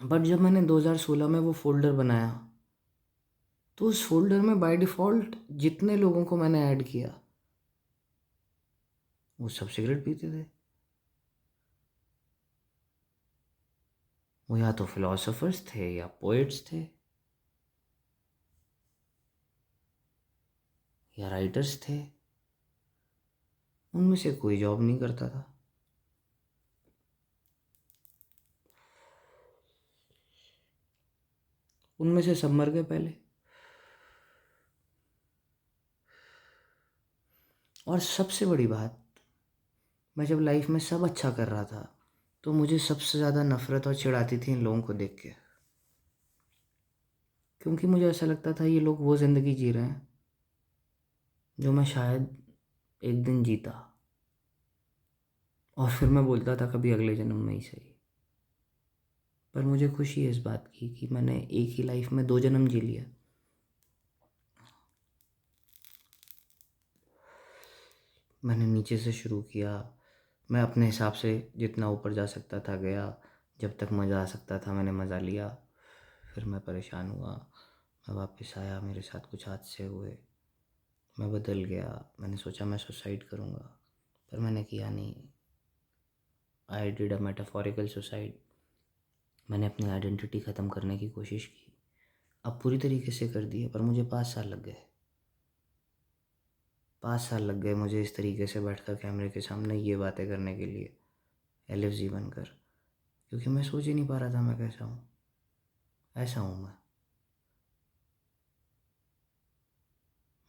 But जब मैंने 2016 में वो फ़ोल्डर बनाया, तो उस फ़ोल्डर में बाय डिफ़ॉल्ट जितने लोगों को मैंने ऐड किया वो सब सिगरेट पीते थे। वो या तो फिलोसोफर्स थे या पोएट्स थे या राइटर्स थे। उनमें से कोई जॉब नहीं करता था। उनमें से सब मर गए पहले। और सबसे बड़ी बात, मैं जब लाइफ में सब अच्छा कर रहा था तो मुझे सबसे ज़्यादा नफ़रत और चिढ़ आती थी इन लोगों को देख के। क्योंकि मुझे ऐसा लगता था ये लोग वो ज़िंदगी जी रहे हैं जो मैं शायद एक दिन जीता, और फिर मैं बोलता था कभी अगले जन्म में ही सही। पर मुझे खुशी है इस बात की कि मैंने एक ही लाइफ में 2 जन्म जी लिया। मैंने नीचे से शुरू किया, मैं अपने हिसाब से जितना ऊपर जा सकता था गया, जब तक मज़ा आ सकता था मैंने मज़ा लिया। फिर मैं परेशान हुआ, मैं वापस आया, मेरे साथ कुछ हादसे हुए, मैं बदल गया। मैंने सोचा मैं सुसाइड करूँगा, पर मैंने किया नहीं। I did a metaphorical suicide. मैंने अपनी आइडेंटिटी ख़त्म करने की कोशिश की। अब पूरी तरीके से कर दी है, पर मुझे 5 साल लग गए। 5 साल लग गए मुझे इस तरीके से बैठकर कैमरे के सामने ये बातें करने के लिए, LFG बनकर। क्योंकि मैं सोच ही नहीं पा रहा था मैं कैसा हूँ। ऐसा हूँ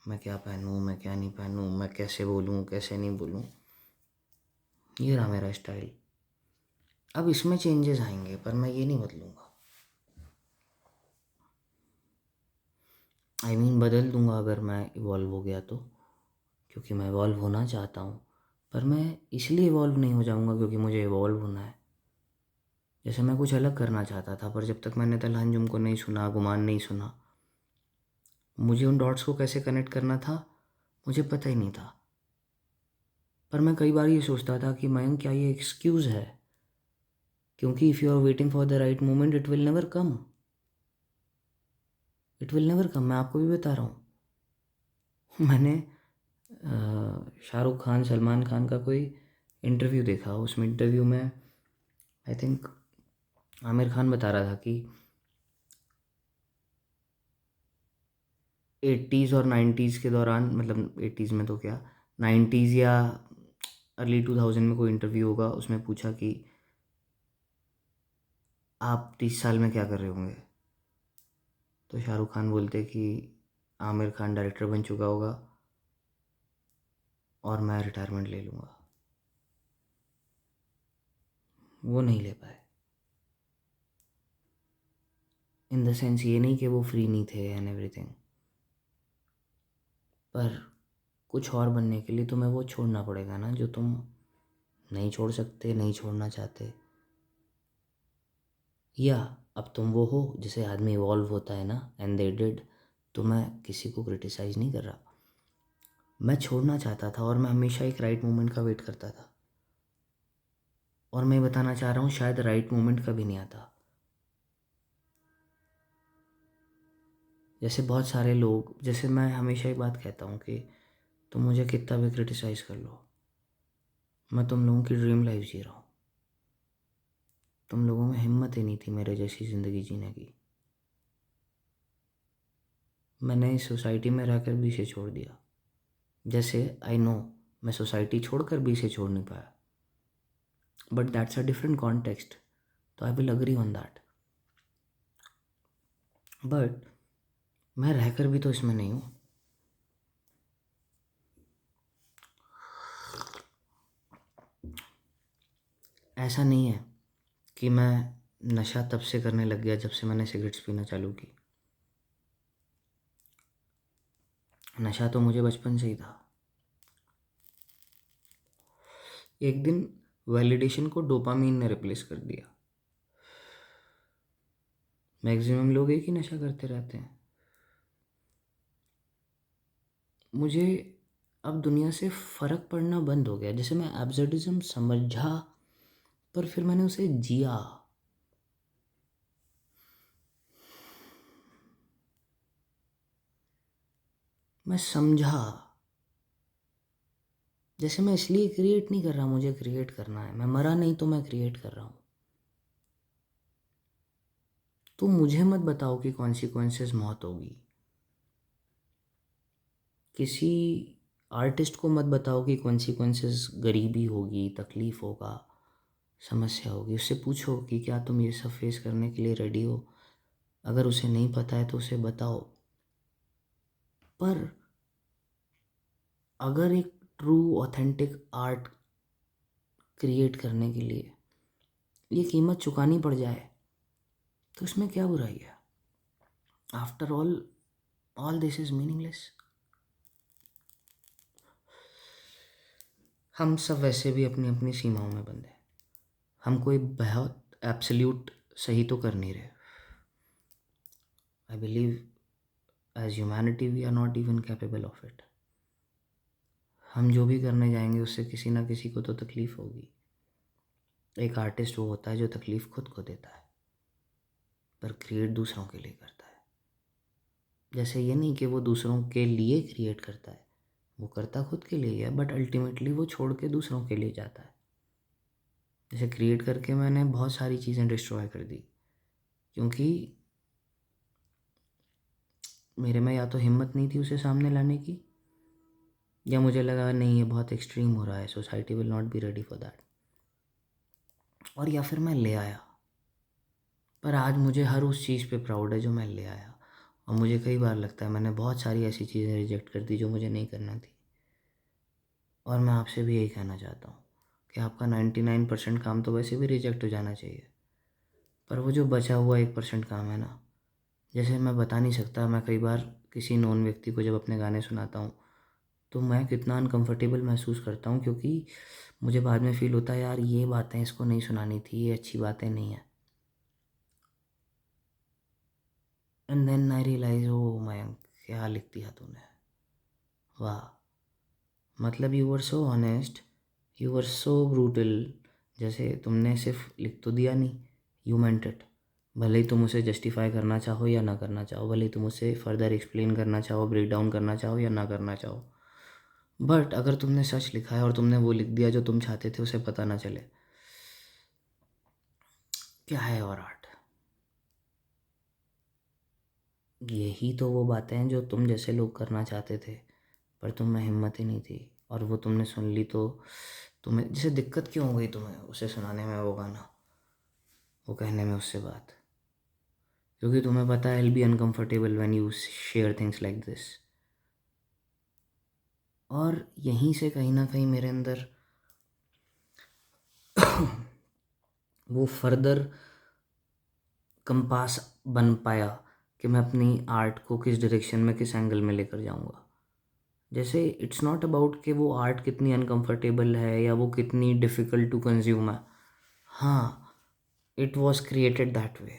मैं क्या पहनूँ, मैं क्या नहीं पहनूँ, मैं कैसे बोलूँ कैसे नहीं बोलूँ। ये रहा मेरा स्टाइल। अब इसमें चेंजेस आएंगे पर मैं ये नहीं बदलूँगा। बदल दूँगा अगर मैं इवॉल्व हो गया तो, क्योंकि मैं इवॉल्व होना चाहता हूँ। पर मैं इसलिए इवॉल्व नहीं हो जाऊँगा क्योंकि मुझे इवॉल्व होना है। जैसे मैं कुछ अलग करना चाहता था, पर जब तक मैंने तलहंजुम को नहीं सुना, गुमान नहीं सुना, मुझे उन डॉट्स को कैसे कनेक्ट करना था मुझे पता ही नहीं था। पर मैं कई बार ये सोचता था कि मयंक क्या ये एक्सक्यूज़ है, क्योंकि if you are waiting for the right moment it will never come. It will never come, मैं आपको भी बता रहा हूँ। मैंने शाहरुख खान सलमान खान का कोई इंटरव्यू देखा। उसमें इंटरव्यू में आई थिंक आमिर खान बता रहा था कि 80s और 90s के दौरान, मतलब 80s में तो क्या, 90s या अर्ली 2000 में कोई इंटरव्यू होगा, उसमें पूछा कि आप 30 साल में क्या कर रहे होंगे। तो शाहरुख खान बोलते कि आमिर खान डायरेक्टर बन चुका होगा और मैं रिटायरमेंट ले लूँगा। वो नहीं ले पाए। इन द सेंस ये नहीं कि वो फ्री नहीं थे एंड एवरीथिंग, पर कुछ और बनने के लिए तुम्हें वो छोड़ना पड़ेगा ना जो तुम नहीं छोड़ सकते, नहीं छोड़ना चाहते। या अब तुम वो हो जिसे आदमी इवॉल्व होता है ना, एंड दे डिड। तो मैं किसी को क्रिटिसाइज़ नहीं कर रहा। मैं छोड़ना चाहता था और मैं हमेशा एक राइट मोमेंट का वेट करता था। और मैं बताना चाह रहा हूँ शायद राइट मोमेंट कभी नहीं आता। जैसे बहुत सारे लोग, जैसे मैं हमेशा एक बात कहता हूँ कि तुम मुझे कितना भी क्रिटिसाइज़ कर लो, मैं तुम लोगों की ड्रीम लाइफ जी रहा हूँ। तुम लोगों में हिम्मत ही नहीं थी मेरे जैसी ज़िंदगी जीने की। मैंने इस सोसाइटी में रहकर भी इसे छोड़ दिया। जैसे आई नो मैं सोसाइटी छोड़कर भी इसे छोड़ नहीं पाया, but that's a different context, तो I will agree on that. But मैं रहकर भी तो इसमें नहीं हूँ। ऐसा नहीं है कि मैं नशा तब से करने लग गया जब से मैंने सिगरेट्स पीना चालू की। नशा तो मुझे बचपन से ही था। एक दिन वैलिडेशन को डोपामीन ने रिप्लेस कर दिया। मैक्सिमम लोग एक ही नशा करते रहते हैं। मुझे अब दुनिया से फ़र्क पड़ना बंद हो गया। जैसे मैं एब्सर्डिज़म समझा, पर फिर मैंने उसे जिया। मैं समझा, जैसे मैं इसलिए क्रिएट नहीं कर रहा, मुझे क्रिएट करना है। मैं मरा नहीं तो मैं क्रिएट कर रहा हूँ। तो मुझे मत बताओ कि कॉन्सिक्वेंसेस मौत होगी। किसी आर्टिस्ट को मत बताओ कि कॉन्सिक्वेंसेस गरीबी होगी, तकलीफ़ होगा, समस्या होगी। उससे पूछो कि क्या तुम ये सब फेस करने के लिए रेडी हो। अगर उसे नहीं पता है तो उसे बताओ। पर अगर एक ट्रू ऑथेंटिक आर्ट क्रिएट करने के लिए ये कीमत चुकानी पड़ जाए तो इसमें क्या बुराई है? After all this is meaningless. हम सब वैसे भी अपनी अपनी सीमाओं में बंद हैं। हम कोई बहुत एब्सोल्यूट सही तो कर नहीं रहे। I believe as humanity we are not even capable of it. हम जो भी करने जाएंगे उससे किसी ना किसी को तो तकलीफ़ होगी। एक आर्टिस्ट वो होता है जो तकलीफ़ खुद को देता है, पर क्रिएट दूसरों के लिए करता है। जैसे ये नहीं कि वो दूसरों के लिए क्रिएट करता है, वो करता खुद के लिए है, बट अल्टीमेटली वो छोड़ के दूसरों के लिए जाता है। जैसे क्रिएट करके मैंने बहुत सारी चीज़ें डिस्ट्रॉय कर दी, क्योंकि मेरे में या तो हिम्मत नहीं थी उसे सामने लाने की, या मुझे लगा नहीं ये बहुत एक्सट्रीम हो रहा है, society will not be ready for that, और या फिर मैं ले आया। पर आज मुझे हर उस चीज़ पे प्राउड है जो मैं ले आया। और मुझे कई बार लगता है मैंने बहुत सारी ऐसी चीज़ें रिजेक्ट कर दी जो मुझे नहीं करना थी। और मैं आपसे भी यही कहना चाहता हूँ कि आपका 99% काम तो वैसे भी रिजेक्ट हो जाना चाहिए, पर वो जो बचा हुआ 1% काम है ना, जैसे मैं बता नहीं सकता। मैं कई बार किसी नॉन व्यक्ति को जब अपने गाने सुनाता हूँ तो मैं कितना अनकंफर्टेबल महसूस करता हूँ, क्योंकि मुझे बाद में फ़ील होता है यार ये बातें इसको नहीं सुनानी थी, ये अच्छी बातें नहीं है। एंड देन आई रियलाइज ओ मयंक क्या लिख दिया तूने, वाह। मतलब you were so honest, you were so brutal. जैसे तुमने सिर्फ लिख तो दिया नहीं, यू मेंट इट। भले ही तुम उसे जस्टिफाई करना चाहो या ना करना चाहो, भले ही तुम उसे फर्दर एक्सप्लेन करना चाहो, ब्रेक डाउन करना चाहो या ना करना चाहो, बट अगर तुमने सच लिखा है और तुमने वो लिख दिया जो तुम चाहते थे उसे पता ना चले, क्या है और आर्ट? यही तो वो बातें हैं जो तुम जैसे लोग करना चाहते थे, पर तुम में हिम्मत ही नहीं थी, और वो तुमने सुन ली तो तुम्हें जैसे दिक्कत क्यों हो गई तुम्हें उसे सुनाने में वो गाना, वो कहने में उससे बात, क्योंकि तुम्हें पता है, will be uncomfortable when you share things like this. और यहीं से कहीं ना कहीं मेरे अंदर वो फर्दर कंपास बन पाया कि मैं अपनी आर्ट को किस डायरेक्शन में, किस एंगल में लेकर जाऊंगा। जैसे इट्स नॉट अबाउट कि वो आर्ट कितनी अनकंफर्टेबल है या वो कितनी डिफ़िकल्ट टू कंज्यूम है। हाँ, it was created that way,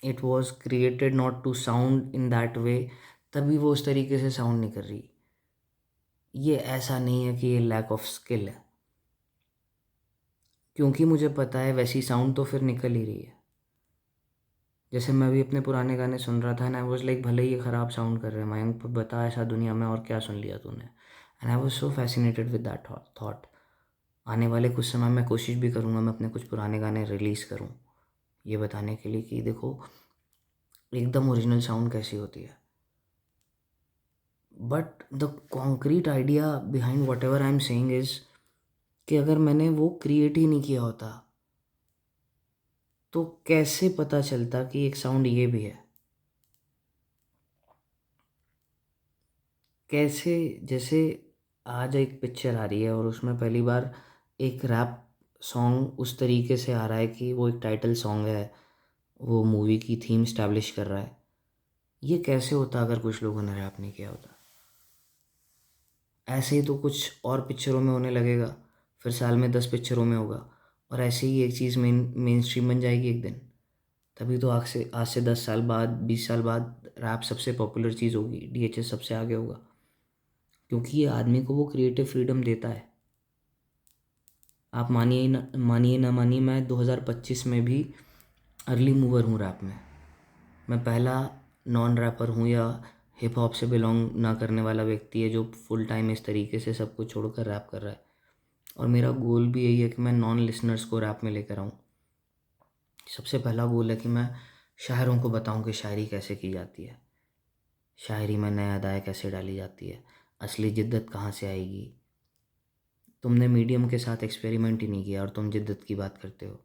it was created not to sound in that way, तभी वो उस तरीके से साउंड नहीं कर रही। ये ऐसा नहीं है कि ये लैक ऑफ स्किल है, क्योंकि मुझे पता है वैसी साउंड तो फिर निकल ही रही है। जैसे मैं भी अपने पुराने गाने सुन रहा था एंड आई वाज लाइक भले ही ये ख़राब साउंड कर रहे हैं मयंक, पर बता ऐसा दुनिया में और क्या सुन लिया तूने। And I was so fascinated with that thought. आने वाले कुछ समय में कोशिश भी करूँगा मैं अपने कुछ पुराने गाने रिलीज़ करूँ, ये बताने के लिए कि देखो एकदम ओरिजिनल साउंड कैसी होती है। But the concrete idea behind what ever I am saying is कि अगर मैंने वो क्रिएट ही नहीं किया होता तो कैसे पता चलता कि एक साउंड ये भी है। कैसे, जैसे आज एक पिक्चर आ रही है और उसमें पहली बार एक रैप सॉन्ग उस तरीके से आ रहा है कि वो एक टाइटल सॉन्ग है, वो मूवी की थीम स्टैब्लिश कर रहा है। ये कैसे होता अगर कुछ लोगों ने रैप नहीं किया होता? ऐसे ही तो कुछ और पिक्चरों में होने लगेगा, फिर साल में 10 पिक्चरों में होगा, और ऐसे ही एक चीज़ मेन स्ट्रीम बन जाएगी एक दिन। तभी तो आज से 10 साल बाद, 20 साल बाद रैप सबसे पॉपुलर चीज़ होगी, डीएचएस सबसे आगे होगा। क्योंकि ये आदमी को वो क्रिएटिव फ्रीडम देता है। आप मानिए ना मानिए, मैं 2025 में भी अर्ली मूवर हूँ रैप में। मैं पहला नॉन रैपर हूँ या हिप हॉप से बिलोंग ना करने वाला व्यक्ति है जो फुल टाइम इस तरीके से सब कुछ छोड़कर रैप कर रहा है। और मेरा गोल भी यही है कि मैं नॉन लिसनर्स को रैप में लेकर आऊँ। सबसे पहला गोल है कि मैं शायरों को बताऊँ कि शायरी कैसे की जाती है, शायरी में नया अदाएँ कैसे डाली जाती है, असली जिद्दत कहाँ से आएगी। तुमने मीडियम के साथ एक्सपेरिमेंट ही नहीं किया और तुम जिद्दत की बात करते हो।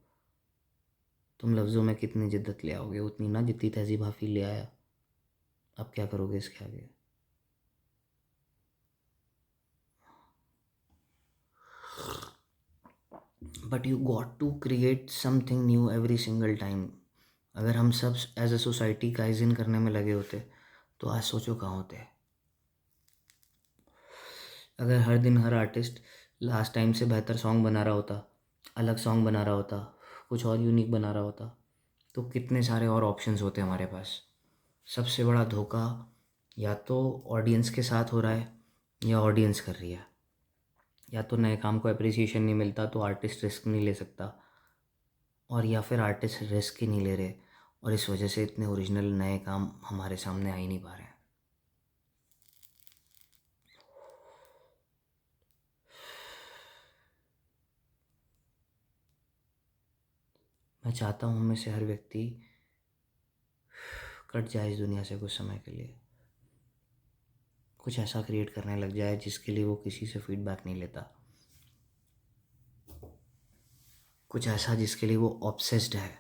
तुम लफ्ज़ों में कितनी जिद्दत ले आओगे, उतनी ना जितनी तहज़ीब हाफिज़ ले आया। अब क्या करोगे इसके आगे? But you got to create something new every single time. अगर हम सब एज अ सोसाइटी काइजन करने में लगे होते तो आज सोचो कहाँ होते। अगर हर दिन हर आर्टिस्ट लास्ट टाइम से बेहतर सॉन्ग बना रहा होता, अलग सॉन्ग बना रहा होता, कुछ और यूनिक बना रहा होता, तो कितने सारे और ऑप्शंस होते हमारे पास। सबसे बड़ा धोखा या तो ऑडियंस के साथ हो रहा है या ऑडियंस कर रही है। या तो नए काम को अप्रिसिएशन नहीं मिलता तो आर्टिस्ट रिस्क नहीं ले सकता, और या फिर आर्टिस्ट रिस्क ही नहीं ले रहे और इस वजह से इतने ओरिजिनल नए काम हमारे सामने आ ही नहीं पा रहे हैं। मैं चाहता हूँ में से हर व्यक्ति कट जाए इस दुनिया से कुछ समय के लिए, कुछ ऐसा क्रिएट करने लग जाए जिसके लिए वो किसी से फीडबैक नहीं लेता, कुछ ऐसा जिसके लिए वो ऑब्सेस्ड है।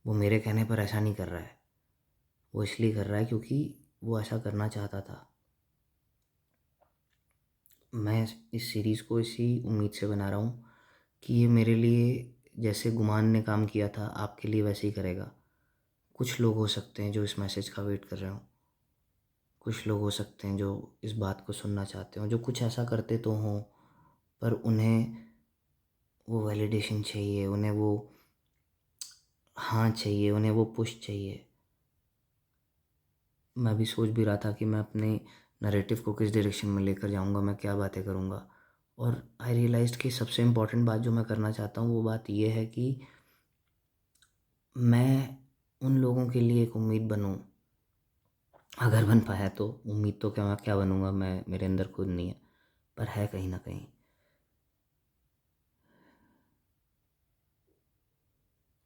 वो मेरे कहने पर ऐसा नहीं कर रहा है, वो इसलिए कर रहा है क्योंकि वो ऐसा करना चाहता था। मैं इस सीरीज़ को इसी उम्मीद से बना रहा हूँ कि ये मेरे लिए जैसे गुमान ने काम किया था आपके लिए वैसे ही करेगा। कुछ लोग हो सकते हैं जो इस मैसेज का वेट कर रहे हों, कुछ लोग हो सकते हैं जो इस बात को सुनना चाहते हों, जो कुछ ऐसा करते तो हों पर उन्हें वो वैलिडेशन चाहिए, उन्हें वो हाँ चाहिए, उन्हें वो पुश चाहिए। मैं भी सोच भी रहा था कि मैं अपने नैरेटिव को किस डायरेक्शन में लेकर जाऊंगा, मैं क्या बातें करूंगा। और आई रियलाइज्ड कि सबसे इम्पॉर्टेंट बात जो मैं करना चाहता हूँ वो बात ये है कि मैं उन लोगों के लिए एक उम्मीद बनूँ। अगर बन पाया तो, उम्मीद तो क्या, मैं क्या बनूँगा, मैं मेरे अंदर खुद नहीं है, पर है कहीं ना कहीं।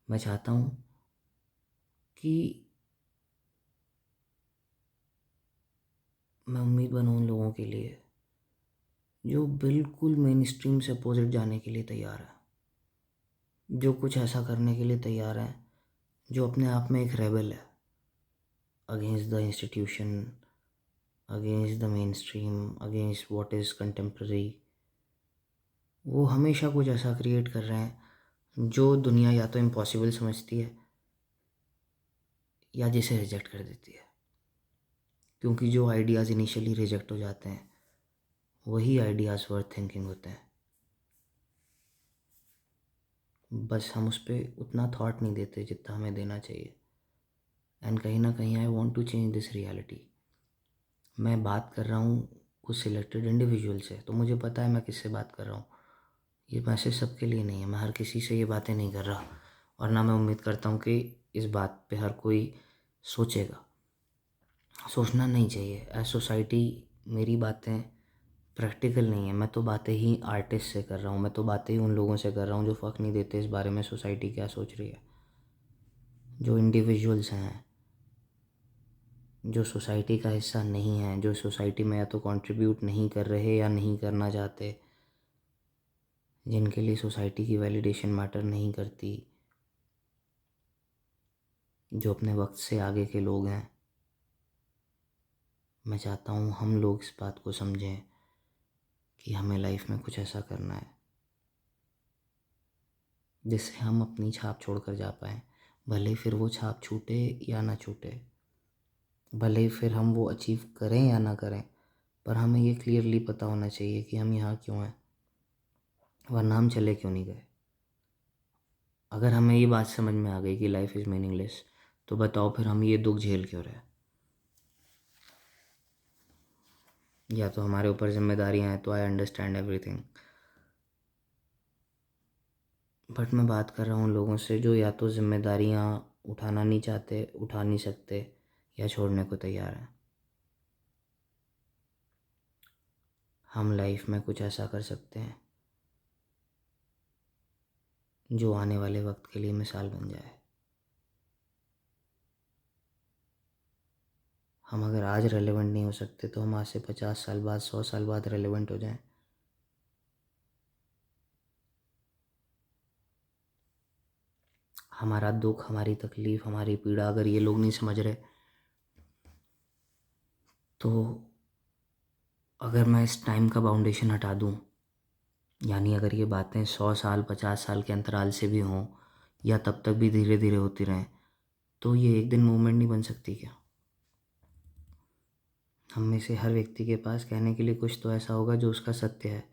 मैं चाहता हूँ कि मैं उम्मीद बनूँ उन लोगों के लिए जो बिल्कुल मेन स्ट्रीम से अपोजिट जाने के लिए तैयार है, जो कुछ ऐसा करने के लिए तैयार है जो अपने आप में एक रेबल है against the institution, against the main stream, against what is contemporary. वो हमेशा कुछ ऐसा क्रिएट कर रहे हैं जो दुनिया या तो इम्पॉसिबल समझती है या जिसे रिजेक्ट कर देती है। क्योंकि जो आइडियाज़ इनिशियली रिजेक्ट हो जाते हैं वही आइडियाज़ वर्थ थिंकिंग होते हैं। बस हम उस पर उतना थॉट नहीं देते जितना हमें देना चाहिए। एंड कहीं ना कहीं I want to change this reality. मैं बात कर रहा हूँ कुछ सिलेक्टेड इंडिविजुअल से, तो मुझे पता है मैं किससे बात कर रहा हूँ। ये मैसेज सबके लिए नहीं है, मैं हर किसी से ये बातें नहीं कर रहा, और ना मैं उम्मीद करता हूँ कि इस बात पे हर कोई सोचेगा। सोचना नहीं चाहिए। एज सोसाइटी मेरी बातें प्रैक्टिकल नहीं है, मैं तो बातें ही आर्टिस्ट से कर रहा हूँ, मैं तो बातें ही उन लोगों से कर रहा हूँ जो फ़र्क नहीं देते इस बारे में सोसाइटी क्या सोच रही है, जो इंडिविजुअल्स हैं, जो सोसाइटी का हिस्सा नहीं है, जो सोसाइटी में या तो कंट्रीब्यूट नहीं कर रहे या नहीं करना चाहते, जिनके लिए सोसाइटी की वैलिडेशन मैटर नहीं करती, जो अपने वक्त से आगे के लोग हैं। मैं चाहता हूँ हम लोग इस बात को समझें कि हमें लाइफ में कुछ ऐसा करना है जिससे हम अपनी छाप छोड़ कर जा पाएँ, भले फिर वो छाप छूटे या ना छूटे, भले फिर हम वो अचीव करें या ना करें, पर हमें ये क्लियरली पता होना चाहिए कि हम यहाँ क्यों हैं, वरना हम चले क्यों नहीं गए। अगर हमें ये बात समझ में आ गई कि लाइफ इज़ मीनिंगलेस, तो बताओ फिर हम ये दुख झेल क्यों रहे। या तो हमारे ऊपर जिम्मेदारियाँ हैं, तो आई अंडरस्टैंड एवरीथिंग। बट मैं बात कर रहा हूँ लोगों से जो या तो जिम्मेदारियाँ उठाना नहीं चाहते, उठा नहीं सकते, या छोड़ने को तैयार हैं। हम लाइफ में कुछ ऐसा कर सकते हैं जो आने वाले वक्त के लिए मिसाल बन जाए। हम अगर आज रेलेवेंट नहीं हो सकते तो हम आज से 50 साल बाद, 100 साल बाद रेलेवेंट हो जाएं। हमारा दुख, हमारी तकलीफ़, हमारी पीड़ा अगर ये लोग नहीं समझ रहे, तो अगर मैं इस टाइम का बाउंडेशन हटा दूं, यानी अगर ये बातें 100 साल, 50 साल के अंतराल से भी हों, या तब तक भी धीरे धीरे होती रहें, तो ये एक दिन मूवमेंट नहीं बन सकती क्या? हम में से हर व्यक्ति के पास कहने के लिए कुछ तो ऐसा होगा जो उसका सत्य है,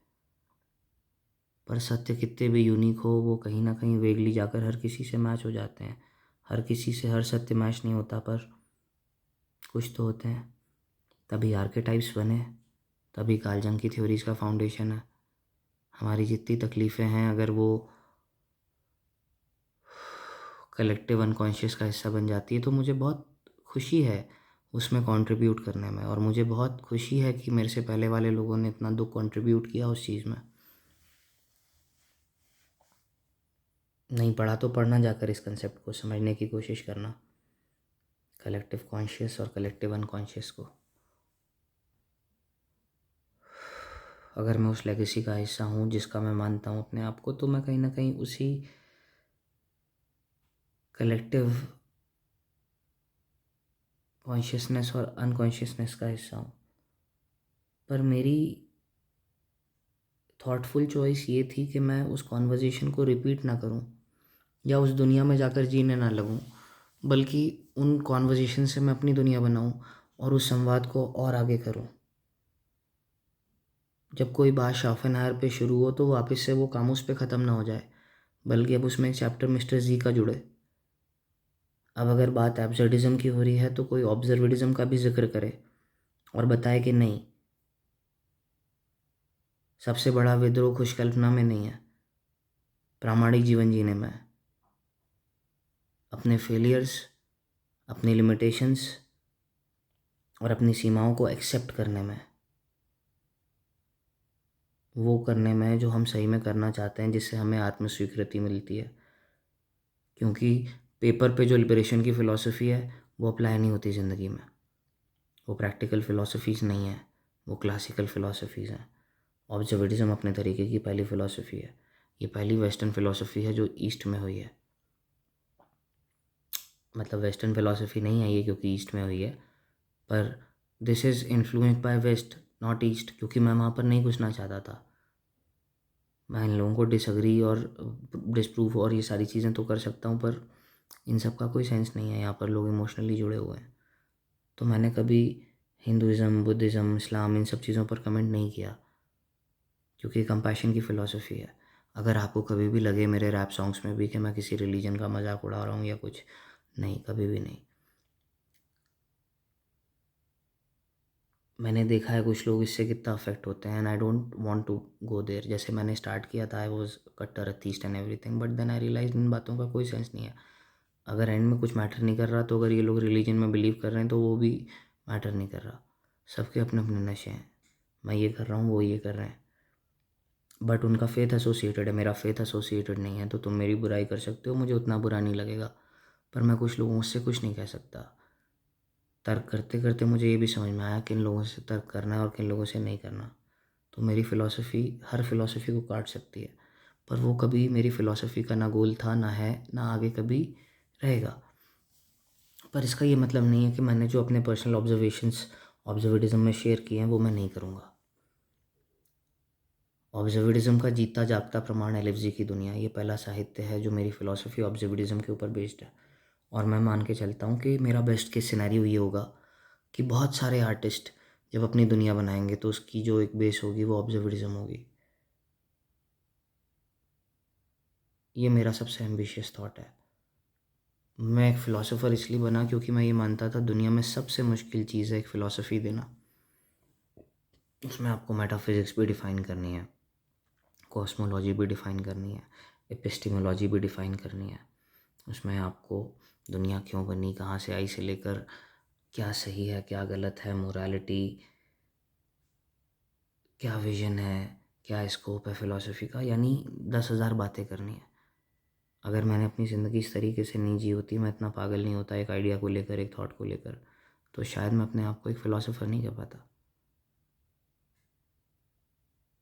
पर सत्य कितने भी यूनिक हो, वो कहीं ना कहीं वेगली जाकर हर किसी से मैच हो जाते हैं। हर किसी से हर सत्य मैच नहीं होता, पर कुछ तो होते हैं। तभी आर्केटाइप्स बने, तभी कार्ल जंग की थ्योरीज का फाउंडेशन है। हमारी जितनी तकलीफ़ें हैं, अगर वो कलेक्टिव अनकॉन्शियस का हिस्सा बन जाती है, तो मुझे बहुत खुशी है उसमें कंट्रीब्यूट करने में, और मुझे बहुत खुशी है कि मेरे से पहले वाले लोगों ने इतना दुख कंट्रीब्यूट किया उस चीज़ में। नहीं पढ़ा तो पढ़ना, जाकर इस कंसेप्ट को समझने की कोशिश करना, कलेक्टिव कॉन्शियस और कलेक्टिव अनकॉन्शियस को। अगर मैं उस लेगेसी का हिस्सा हूँ जिसका मैं मानता हूँ अपने आप को, तो मैं कहीं ना कहीं उसी कलेक्टिव कॉन्शियसनेस और अनकॉन्शियसनेस का हिस्सा हूँ। पर मेरी थॉटफुल चॉइस ये थी कि मैं उस कॉन्वर्जेसन को रिपीट ना करूँ, या उस दुनिया में जाकर जीने ना लगूँ, बल्कि उन कॉन्वर्जेसन से मैं अपनी दुनिया बनाऊँ और उस संवाद को और आगे करूँ। जब कोई बात शॉफेनहायर पे शुरू हो, तो वापस से वो कामूस पे ख़त्म ना हो जाए, बल्कि अब उसमें एक चैप्टर मिस्टर जी का जुड़े। अब अगर बात एब्सर्डिज्म की हो रही है, तो कोई ऑब्जर्विडिज्म का भी जिक्र करे और बताए कि नहीं, सबसे बड़ा विद्रोह खुश कल्पना में नहीं है, प्रामाणिक जीवन जीने में है। अपने फेलियर्स, अपनी लिमिटेशंस और अपनी सीमाओं को एक्सेप्ट करने में, वो करने में जो हम सही में करना चाहते हैं, जिससे हमें आत्मस्वीकृति मिलती है। क्योंकि पेपर पे जो लिबरेशन की फ़िलॉसफी है, वो अप्लाई नहीं होती ज़िंदगी में। वो प्रैक्टिकल फ़िलॉसफीज़ नहीं है, वो क्लासिकल फ़िलॉसफीज़ हैं। ऑब्जर्विटिज़म अपने तरीके की पहली फ़िलॉसफी है। ये पहली वेस्टर्न फ़िलॉसफी है जो ईस्ट में हुई है। मतलब वेस्टर्न फ़िलॉसफी नहीं है ये क्योंकि ईस्ट में हुई है, पर this is influenced by west, not east, क्योंकि मैं वहाँ पर नहीं घुसना चाहता था। मैं इन लोगों को डिसएग्री और डिसप्रूव और ये सारी चीज़ें तो कर सकता हूँ, पर इन सब का कोई सेंस नहीं है। यहाँ पर लोग इमोशनली जुड़े हुए हैं। तो मैंने कभी हिंदुज़म, बुद्धिज़्म, इस्लाम, इन सब चीज़ों पर कमेंट नहीं किया, क्योंकि कंपैशन की फ़िलॉसफी है। अगर आपको कभी भी लगे मेरे रैप सॉन्ग्स में भी कि मैं किसी रिलीजन का मजाक उड़ा रहा हूँ या कुछ, नहीं, कभी भी नहीं। मैंने देखा है कुछ लोग इससे कितना अफेक्ट होते हैं, and I don't want to go there. जैसे मैंने स्टार्ट किया था, आई वाज कट्टर atheist and everything, but then I realise इन बातों का कोई सेंस नहीं है। अगर एंड में कुछ मैटर नहीं कर रहा, तो अगर ये लोग रिलीजन में बिलीव कर रहे हैं, तो वो भी मैटर नहीं कर रहा। सबके अपने अपने नशे हैं। मैं ये कर रहा हूँ, वो ये कर रहे हैं, बट उनका फेथ एसोसिएटेड है, मेरा फेथ एसोसिएटेड नहीं है। तो तुम मेरी बुराई कर सकते हो, मुझे उतना बुरा नहीं लगेगा, पर मैं कुछ लोगों से कुछ नहीं कह सकता। तर्क करते करते मुझे ये भी समझ में आया किन लोगों से तर्क करना है और किन लोगों से नहीं करना। तो मेरी फ़िलॉसफ़ी हर फ़िलॉसफ़ी को काट सकती है, पर वो कभी मेरी फ़िलॉसफ़ी का ना गोल था, ना है, ना आगे कभी रहेगा। पर इसका ये मतलब नहीं है कि मैंने जो अपने पर्सनल ऑब्जर्वेशंस ऑब्जर्विटिज़म में शेयर किए हैं, वो मैं नहीं करूँगा। ऑब्जर्विटिज़म का जीता जागता प्रमाण एलिप्जी की दुनिया, ये पहला साहित्य है जो मेरी फ़िलॉसफ़ी ऑब्जर्विटिज़म के ऊपर बेस्ड है। और मैं मान के चलता हूँ कि मेरा बेस्ट केस सिनेरियो ये होगा कि बहुत सारे आर्टिस्ट जब अपनी दुनिया बनाएंगे, तो उसकी जो एक बेस होगी वो ऑब्जर्विटिज़म होगी। ये मेरा सबसे एम्बिशियस थॉट है। मैं एक फ़िलासफ़र इसलिए बना क्योंकि मैं ये मानता था दुनिया में सबसे मुश्किल चीज़ है एक फ़िलासफ़ी देना। उसमें आपको मेटाफिज़िक्स भी डिफ़ाइन करनी है, कॉस्मोलॉजी भी डिफ़ाइन करनी है, एपिस्टेमोलॉजी भी डिफ़ाइन करनी है। उसमें आपको दुनिया क्यों बनी, कहाँ से आई से लेकर क्या सही है, क्या गलत है, मोरालिटी, क्या विज़न है, क्या स्कोप है फ़िलॉसफ़ी का, यानी 10,000 बातें करनी है। अगर मैंने अपनी ज़िंदगी इस तरीके से नहीं जी होती, मैं इतना पागल नहीं होता एक आइडिया को लेकर, एक थॉट को लेकर, तो शायद मैं अपने आप को एक फ़िलॉसफ़र नहीं कह पाता।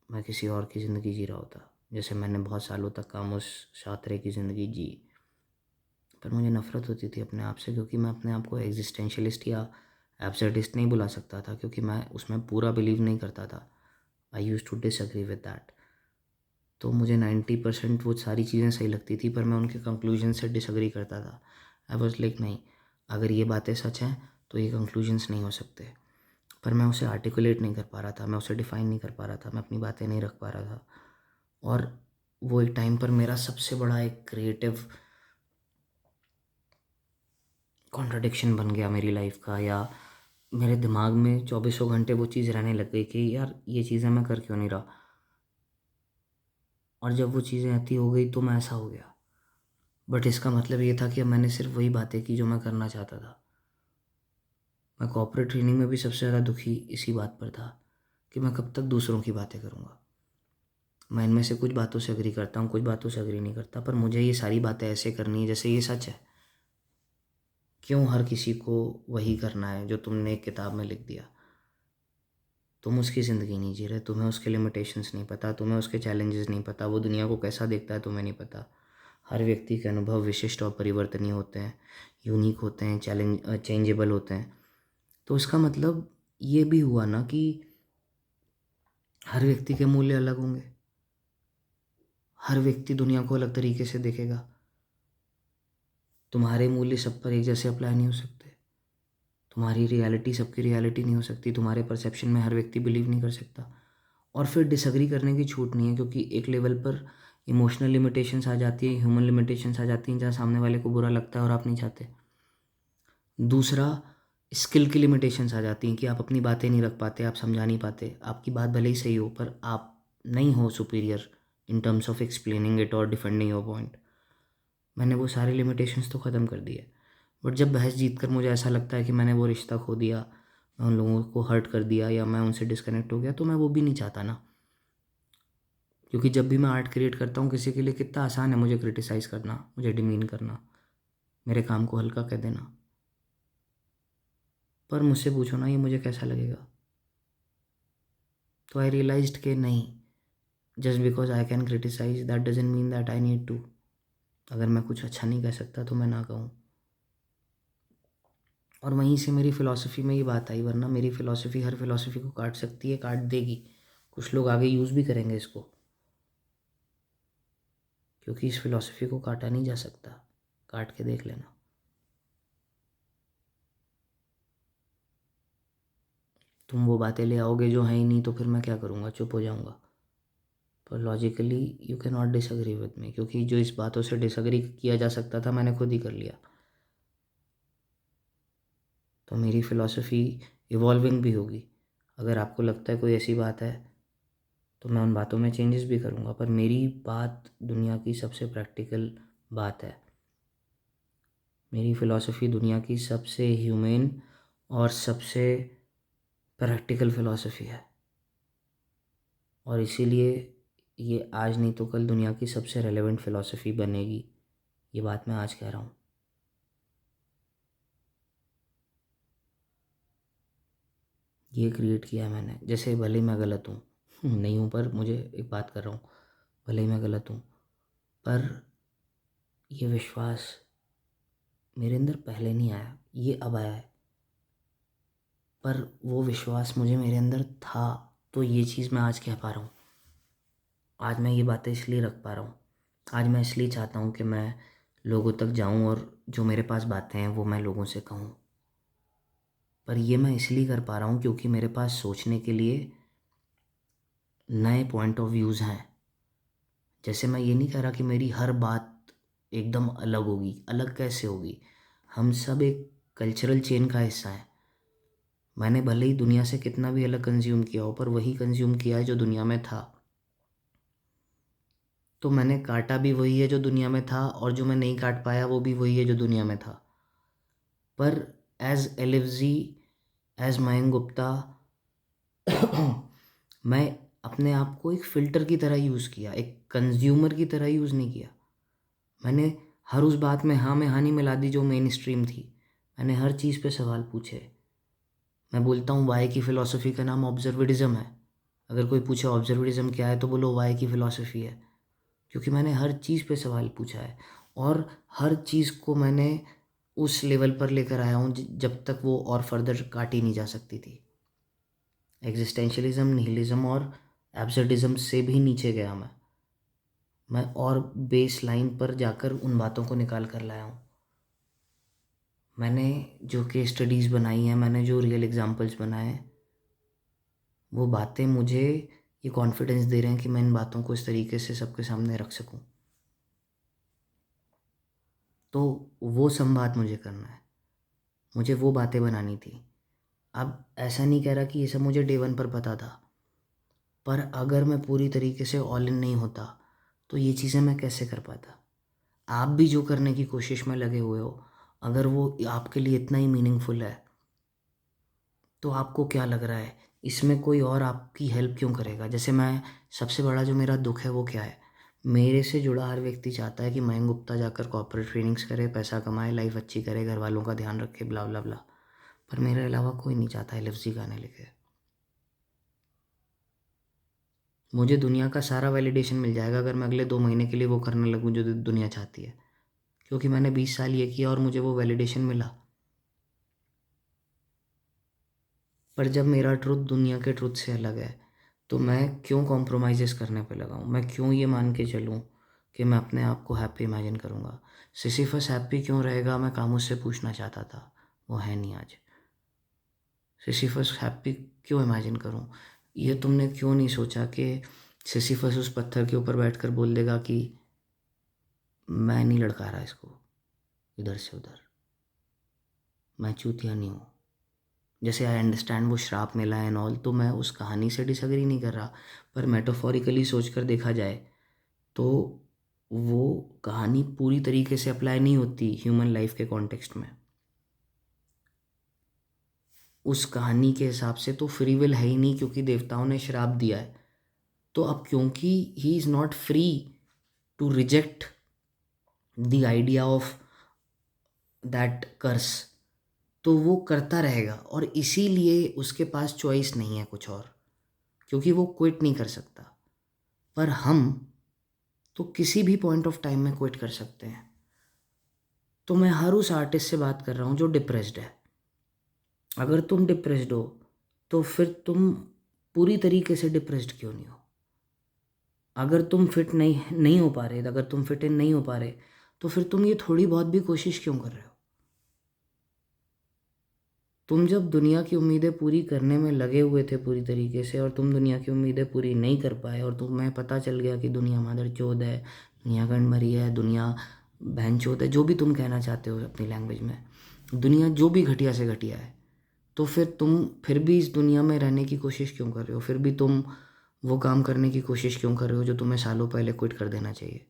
मैं किसी और की ज़िंदगी जी रहा होता, जैसे मैंने बहुत सालों तक कामोश सातरे की ज़िंदगी जी। पर मुझे नफ़रत होती थी अपने आप से, क्योंकि मैं अपने आप को एग्जिस्टेंशलिस्ट या एब्सर्डिस्ट नहीं बुला सकता था, क्योंकि मैं उसमें पूरा बिलीव नहीं करता था। I use to disagree with that. तो मुझे 90% वो सारी चीज़ें सही लगती थी, पर मैं उनके कंक्लूजन से डिसएग्री करता था। आई वॉज लाइक नहीं, अगर ये बातें सच हैं तो ये कंक्लूजन्स नहीं हो सकते। पर मैं उसे आर्टिकुलेट नहीं कर पा रहा था, मैं उसे डिफ़ाइन नहीं कर पा रहा था, मैं अपनी बातें नहीं रख पा रहा था। और वो एक टाइम पर मेरा सबसे बड़ा एक क्रिएटिव कॉन्ट्रडिक्शन बन गया मेरी लाइफ का, या मेरे दिमाग में चौबीसों घंटे वो चीज़ रहने लग गई कि यार ये चीज़ें मैं कर क्यों नहीं रहा। और जब वो चीज़ें ऐसी हो गई तो मैं ऐसा हो गया। बट इसका मतलब ये था कि अब मैंने सिर्फ वही बातें की जो मैं करना चाहता था। मैं कॉर्पोरेट ट्रेनिंग में भी सबसे ज़्यादा दुखी इसी बात पर था कि मैं कब तक दूसरों की बातें करूँगा। मैं इनमें से कुछ बातों से एग्री करता हूँ, कुछ बातों से एग्री नहीं करता, पर मुझे ये सारी बातें ऐसे करनी है जैसे ये सच है। क्यों हर किसी को वही करना है जो तुमने एक किताब में लिख दिया। तुम उसकी ज़िंदगी नहीं जी रहे, तुम्हें उसके लिमिटेशंस नहीं पता, तुम्हें उसके चैलेंजेस नहीं पता, वो दुनिया को कैसा देखता है तुम्हें नहीं पता। हर व्यक्ति के अनुभव विशिष्ट और परिवर्तनीय होते हैं, यूनिक होते हैं, चेंजेबल होते हैं। तो इसका मतलब ये भी हुआ ना कि हर व्यक्ति के मूल्य अलग होंगे, हर व्यक्ति दुनिया को अलग तरीके से देखेगा। तुम्हारे मूल्य सब पर एक जैसे अप्लाई नहीं हो सकते, तुम्हारी रियलिटी सबकी रियलिटी नहीं हो सकती, तुम्हारे परसेप्शन में हर व्यक्ति बिलीव नहीं कर सकता। और फिर डिसएग्री करने की छूट नहीं है, क्योंकि एक लेवल पर इमोशनल लिमिटेशंस आ जाती है, ह्यूमन लिमिटेशंस आ जाती हैं, जहाँ सामने वाले को बुरा लगता है और आप नहीं चाहते। दूसरा, स्किल की लिमिटेशंस आ जाती हैं कि आप अपनी बातें नहीं रख पाते, आप समझा नहीं पाते, आपकी बात भले ही सही हो पर आप नहीं हो superior in terms of explaining it और डिफेंडिंग योर पॉइंट। मैंने वो सारे लिमिटेशंस तो ख़त्म कर दिए। बट जब बहस जीत कर मुझे ऐसा लगता है कि मैंने वो रिश्ता खो दिया, मैं उन लोगों को हर्ट कर दिया या मैं उनसे डिस्कनेक्ट हो गया, तो मैं वो भी नहीं चाहता ना। क्योंकि जब भी मैं आर्ट क्रिएट करता हूँ किसी के लिए, कितना आसान है मुझे क्रिटिसाइज़ करना, मुझे डिमीन करना, मेरे काम को हल्का कह देना। पर मुझसे पूछो ना ये मुझे कैसा लगेगा। तो आई रियलाइज्ड कि नहीं, just because I can criticise that doesn't mean that I need to. अगर मैं कुछ अच्छा नहीं कह सकता तो मैं ना कहूँ। और वहीं से मेरी फ़िलॉसफ़ी में ये बात आई, वरना मेरी फ़िलॉसफ़ी हर फ़िलॉसफ़ी को काट सकती है, काट देगी। कुछ लोग आगे यूज़ भी करेंगे इसको, क्योंकि इस फ़िलॉसफ़ी को काटा नहीं जा सकता। काट के देख लेना। तुम वो बातें ले आओगे जो हैं ही नहीं, तो फिर मैं क्या करूँगा, चुप हो जाऊँगा। पर logically you can not disagree with me, क्योंकि जो इस बातों से डिसएग्री किया जा सकता था मैंने खुद ही कर लिया। तो मेरी फ़िलॉसफ़ी इवॉल्विंग भी होगी। अगर आपको लगता है कोई ऐसी बात है तो मैं उन बातों में चेंजेस भी करूँगा, पर मेरी बात दुनिया की सबसे प्रैक्टिकल बात है। मेरी फ़िलॉसफ़ी दुनिया की सबसे ह्यूमेन और सबसे प्रैक्टिकल फ़िलॉसफ़ी है। और इसीलिए ये आज नहीं तो कल दुनिया की सबसे रेलेवेंट फ़िलॉसफ़ी बनेगी। ये बात मैं आज कह रहा हूँ। ये क्रिएट किया है मैंने। जैसे भले ही मैं गलत हूँ, नहीं हूँ, पर मुझे एक बात कर रहा हूँ, भले ही मैं गलत हूँ, पर ये विश्वास मेरे अंदर पहले नहीं आया, ये अब आया है। पर वो विश्वास मुझे मेरे अंदर था, तो ये चीज़ मैं आज कह पा रहा हूँ। आज मैं ये बातें इसलिए रख पा रहा हूँ। आज मैं इसलिए चाहता हूँ कि मैं लोगों तक जाऊँ और जो मेरे पास बातें हैं वो मैं लोगों से कहूँ। पर ये मैं इसलिए कर पा रहा हूँ क्योंकि मेरे पास सोचने के लिए नए पॉइंट ऑफ व्यूज़ हैं। जैसे मैं ये नहीं कह रहा कि मेरी हर बात एकदम अलग होगी, अलग कैसे होगी। हम सब एक कल्चरल चेन का हिस्सा हैं। मैंने भले ही दुनिया से कितना भी अलग कंज्यूम किया हो, पर वही कंज्यूम किया है जो दुनिया में था। तो मैंने काटा भी वही है जो दुनिया में था, और जो मैं नहीं काट पाया वो भी वही है जो दुनिया में था। पर एज एलिवजी, एज मयंक गुप्ता, मैं अपने आप को एक फ़िल्टर की तरह यूज़ किया, एक कंज्यूमर की तरह यूज़ नहीं किया। मैंने हर उस बात में हाँ में हाँ नहीं मिला दी जो मेन स्ट्रीम थी। मैंने हर चीज़ पे सवाल पूछे। मैं बोलता हूँ वाई की फ़िलॉसफ़ी का नाम ऑब्ज़र्विटिज़म है। अगर कोई पूछे ऑब्ज़र्विटिज़म क्या है, तो बोलो वाई की फ़िलॉसफ़ी है। क्योंकि मैंने हर चीज़ पे सवाल पूछा है, और हर चीज़ को मैंने उस लेवल पर लेकर आया हूँ जब तक वो और फर्दर काटी नहीं जा सकती थी। एग्जिस्टेंशलिज्म, निहिलिज्म और एब्सर्डिज्म से भी नीचे गया मैं और बेस लाइन पर जाकर उन बातों को निकाल कर लाया हूँ। मैंने जो केस स्टडीज़ बनाई हैं, मैंने जो रियल एग्जांपल्स बनाए हैं, वो बातें मुझे ये कॉन्फिडेंस दे रहे हैं कि मैं इन बातों को इस तरीके से सबके सामने रख सकूं। तो वो संवाद मुझे करना है, मुझे वो बातें बनानी थी। अब ऐसा नहीं कह रहा कि ये सब मुझे डे वन पर पता था, पर अगर मैं पूरी तरीके से ऑल इन नहीं होता तो ये चीज़ें मैं कैसे कर पाता। आप भी जो करने की कोशिश में लगे हुए हो, अगर वो आपके लिए इतना ही मीनिंगफुल है, तो आपको क्या लग रहा है इसमें कोई और आपकी हेल्प क्यों करेगा। जैसे मैं, सबसे बड़ा जो मेरा दुख है वो क्या है, मेरे से जुड़ा हर व्यक्ति चाहता है कि मयंक गुप्ता जाकर कॉर्पोरेट ट्रेनिंग्स करे, पैसा कमाए, लाइफ अच्छी करे, घर वालों का ध्यान रखे, ब्ला ब्ला ब्ला। पर मेरे अलावा कोई नहीं चाहता है लफ्ज़ी गाने लिखे। मुझे दुनिया का सारा वैलिडेशन मिल जाएगा अगर मैं अगले 2 महीने के लिए वो करने लगूँ जो दुनिया चाहती है, क्योंकि मैंने 20 साल ये किया और मुझे वो वैलिडेशन मिला। पर जब मेरा ट्रुथ दुनिया के ट्रुथ से अलग है, तो मैं क्यों कॉम्प्रोमाइज़ेस करने पे लगा हूँ। मैं क्यों ये मान के चलूँ कि मैं अपने आप को हैप्पी इमेजिन करूँगा। सिसिफस हैप्पी क्यों रहेगा, मैं कामुस से पूछना चाहता था, वो है नहीं आज। सिसिफस हैप्पी क्यों इमेजिन करूँ, ये तुमने क्यों नहीं सोचा कि सिसिफस उस पत्थर के ऊपर बैठकर बोल देगा कि मैं नहीं लड़का रहा इसको इधर से उधर, मैं चूतिया नहीं हूँ। जैसे आई अंडरस्टैंड वो श्राप मिला है एंड ऑल, तो मैं उस कहानी से डिसएग्री नहीं कर रहा, पर मेटाफोरिकली सोच कर देखा जाए तो वो कहानी पूरी तरीके से अप्लाई नहीं होती ह्यूमन लाइफ के कॉन्टेक्स्ट में। उस कहानी के हिसाब से तो फ्री विल है ही नहीं, क्योंकि देवताओं ने श्राप दिया है। तो अब क्योंकि he is not free to reject the idea of that curse, तो वो करता रहेगा, और इसीलिए उसके पास चॉइस नहीं है कुछ और, क्योंकि वो क्विट नहीं कर सकता। पर हम तो किसी भी पॉइंट ऑफ टाइम में क्विट कर सकते हैं। तो मैं हर उस आर्टिस्ट से बात कर रहा हूँ जो डिप्रेस्ड है। अगर तुम डिप्रेस्ड हो, तो फिर तुम पूरी तरीके से डिप्रेस्ड क्यों नहीं हो। अगर तुम फिट नहीं हो पा रहे, अगर तुम फिट इन नहीं हो पा रहे, तो फिर तुम ये थोड़ी बहुत भी कोशिश क्यों कर रहे हो। तुम जब दुनिया की उम्मीदें पूरी करने में लगे हुए थे पूरी तरीके से, और तुम दुनिया की उम्मीदें पूरी नहीं कर पाए, और तुम्हें पता चल गया कि दुनिया मादर चौध है, दुनिया गंडमरी है, दुनिया बहन चौध है, जो भी तुम कहना चाहते हो अपनी लैंग्वेज में, दुनिया जो भी घटिया से घटिया है, तो फिर तुम फिर भी इस दुनिया में रहने की कोशिश क्यों कर रहे हो। फिर भी तुम वो काम करने की कोशिश क्यों कर रहे हो जो तुम्हें सालों पहले क्विट कर देना चाहिए।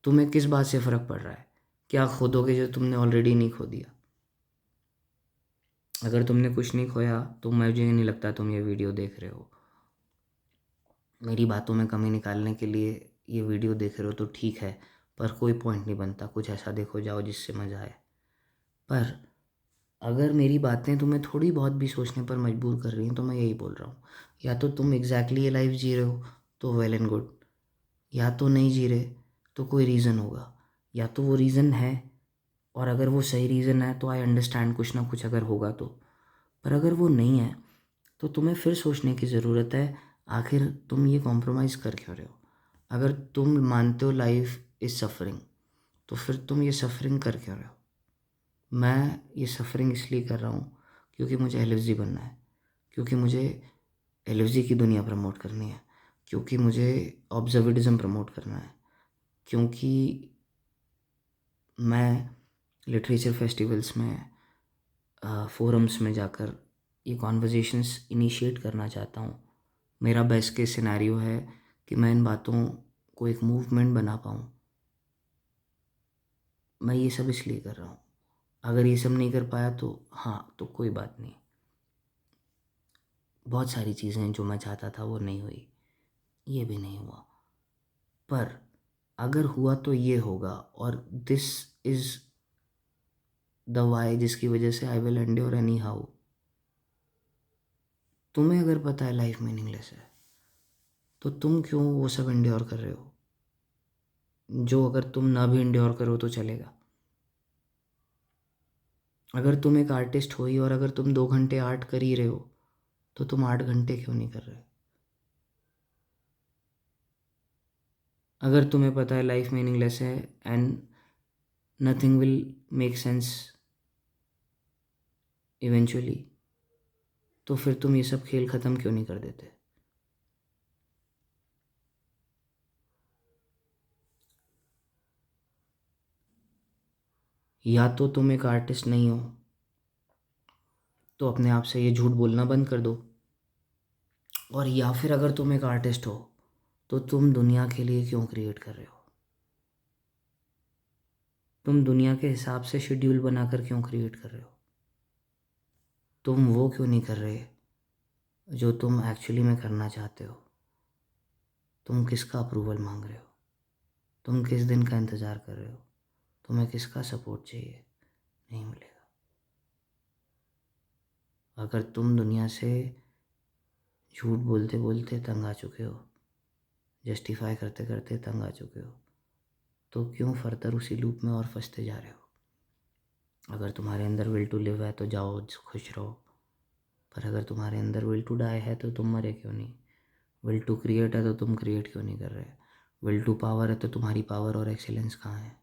तुम्हें किस बात से फ़र्क पड़ रहा है, क्या खोदोगे जो तुमने ऑलरेडी नहीं खो दिया। अगर तुमने कुछ नहीं खोया तो मुझे नहीं लगता तुम ये वीडियो देख रहे हो। मेरी बातों में कमी निकालने के लिए ये वीडियो देख रहे हो तो ठीक है, पर कोई पॉइंट नहीं बनता। कुछ ऐसा देखो जाओ जिससे मज़ा आए। पर अगर मेरी बातें तुम्हें थोड़ी बहुत भी सोचने पर मजबूर कर रही हैं, तो मैं यही बोल रहा हूँ, या तो तुम एग्जैक्टली ये लाइफ जी रहे हो तो वेल एंड गुड, या तो नहीं जी रहे तो कोई रीज़न होगा। या तो वो रीज़न है, और अगर वो सही रीज़न है तो आई अंडरस्टैंड, कुछ ना कुछ अगर होगा तो। पर अगर वो नहीं है, तो तुम्हें फिर सोचने की ज़रूरत है, आखिर तुम ये कॉम्प्रोमाइज़ कर क्यों रहे हो। अगर तुम मानते हो लाइफ इज़ सफरिंग, तो फिर तुम ये सफरिंग कर क्यों रहे हो। मैं ये सफरिंग इसलिए कर रहा हूँ क्योंकि मुझे एलर्जी बनना है, क्योंकि मुझे एलर्जी की दुनिया प्रमोट करनी है, क्योंकि मुझे ऑब्जर्विटिज़म प्रमोट करना है, क्योंकि मैं लिटरेचर फेस्टिवल्स में फोरम्स में जाकर ये कॉन्वर्जेशंस इनिशिएट करना चाहता हूँ। मेरा बेस्ट केस सिनेरियो है कि मैं इन बातों को एक मूवमेंट बना पाऊँ। मैं ये सब इसलिए कर रहा हूँ। अगर ये सब नहीं कर पाया तो हाँ, तो कोई बात नहीं। बहुत सारी चीज़ें जो मैं चाहता था वो नहीं हुई, ये भी नहीं हुआ, पर अगर हुआ तो ये होगा, और दिस इज़ द वाई जिसकी वजह से I will endure any how. तुम्हें अगर पता है लाइफ मीनिंगलेस है तो तुम क्यों वो सब एंड्योर कर रहे हो, जो अगर तुम ना भी एंड्योर करो तो चलेगा। अगर तुम एक आर्टिस्ट हो ही और अगर तुम 2 घंटे आर्ट कर ही रहे हो तो तुम 8 घंटे क्यों नहीं कर रहे। अगर तुम्हें पता है लाइफ मीनिंगलेस है and nothing will make sense eventually, तो फिर तुम ये सब खेल ख़त्म क्यों नहीं कर देते। या तो तुम एक आर्टिस्ट नहीं हो तो अपने आप से ये झूठ बोलना बंद कर दो, और या फिर अगर तुम एक आर्टिस्ट हो तो तुम दुनिया के लिए क्यों क्रिएट कर रहे हो। तुम दुनिया के हिसाब से शेड्यूल बनाकर क्यों क्रिएट कर रहे हो। तुम वो क्यों नहीं कर रहे जो तुम एक्चुअली में करना चाहते हो। तुम किसका अप्रूवल मांग रहे हो, तुम किस दिन का इंतज़ार कर रहे हो, तुम्हें किसका सपोर्ट चाहिए। नहीं मिलेगा। अगर तुम दुनिया से झूठ बोलते बोलते तंग आ चुके हो, जस्टिफाई करते करते तंग आ चुके हो, तो क्यों फर्दर उसी लूप में और फंसते जा रहे हो। अगर तुम्हारे अंदर विल टू लिव है तो जाओ खुश रहो, पर अगर तुम्हारे अंदर विल टू डाई है तो तुम मरे क्यों नहीं। विल टू क्रिएट है तो तुम क्रिएट क्यों नहीं कर रहे। विल टू पावर है तो तुम्हारी पावर और एक्सीलेंस कहाँ है।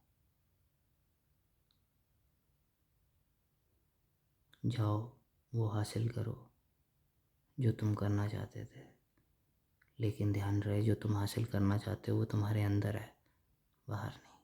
जाओ वो हासिल करो जो तुम करना चाहते थे, लेकिन ध्यान रहे जो तुम हासिल करना चाहते हो वो तुम्हारे अंदर है, बाहर नहीं।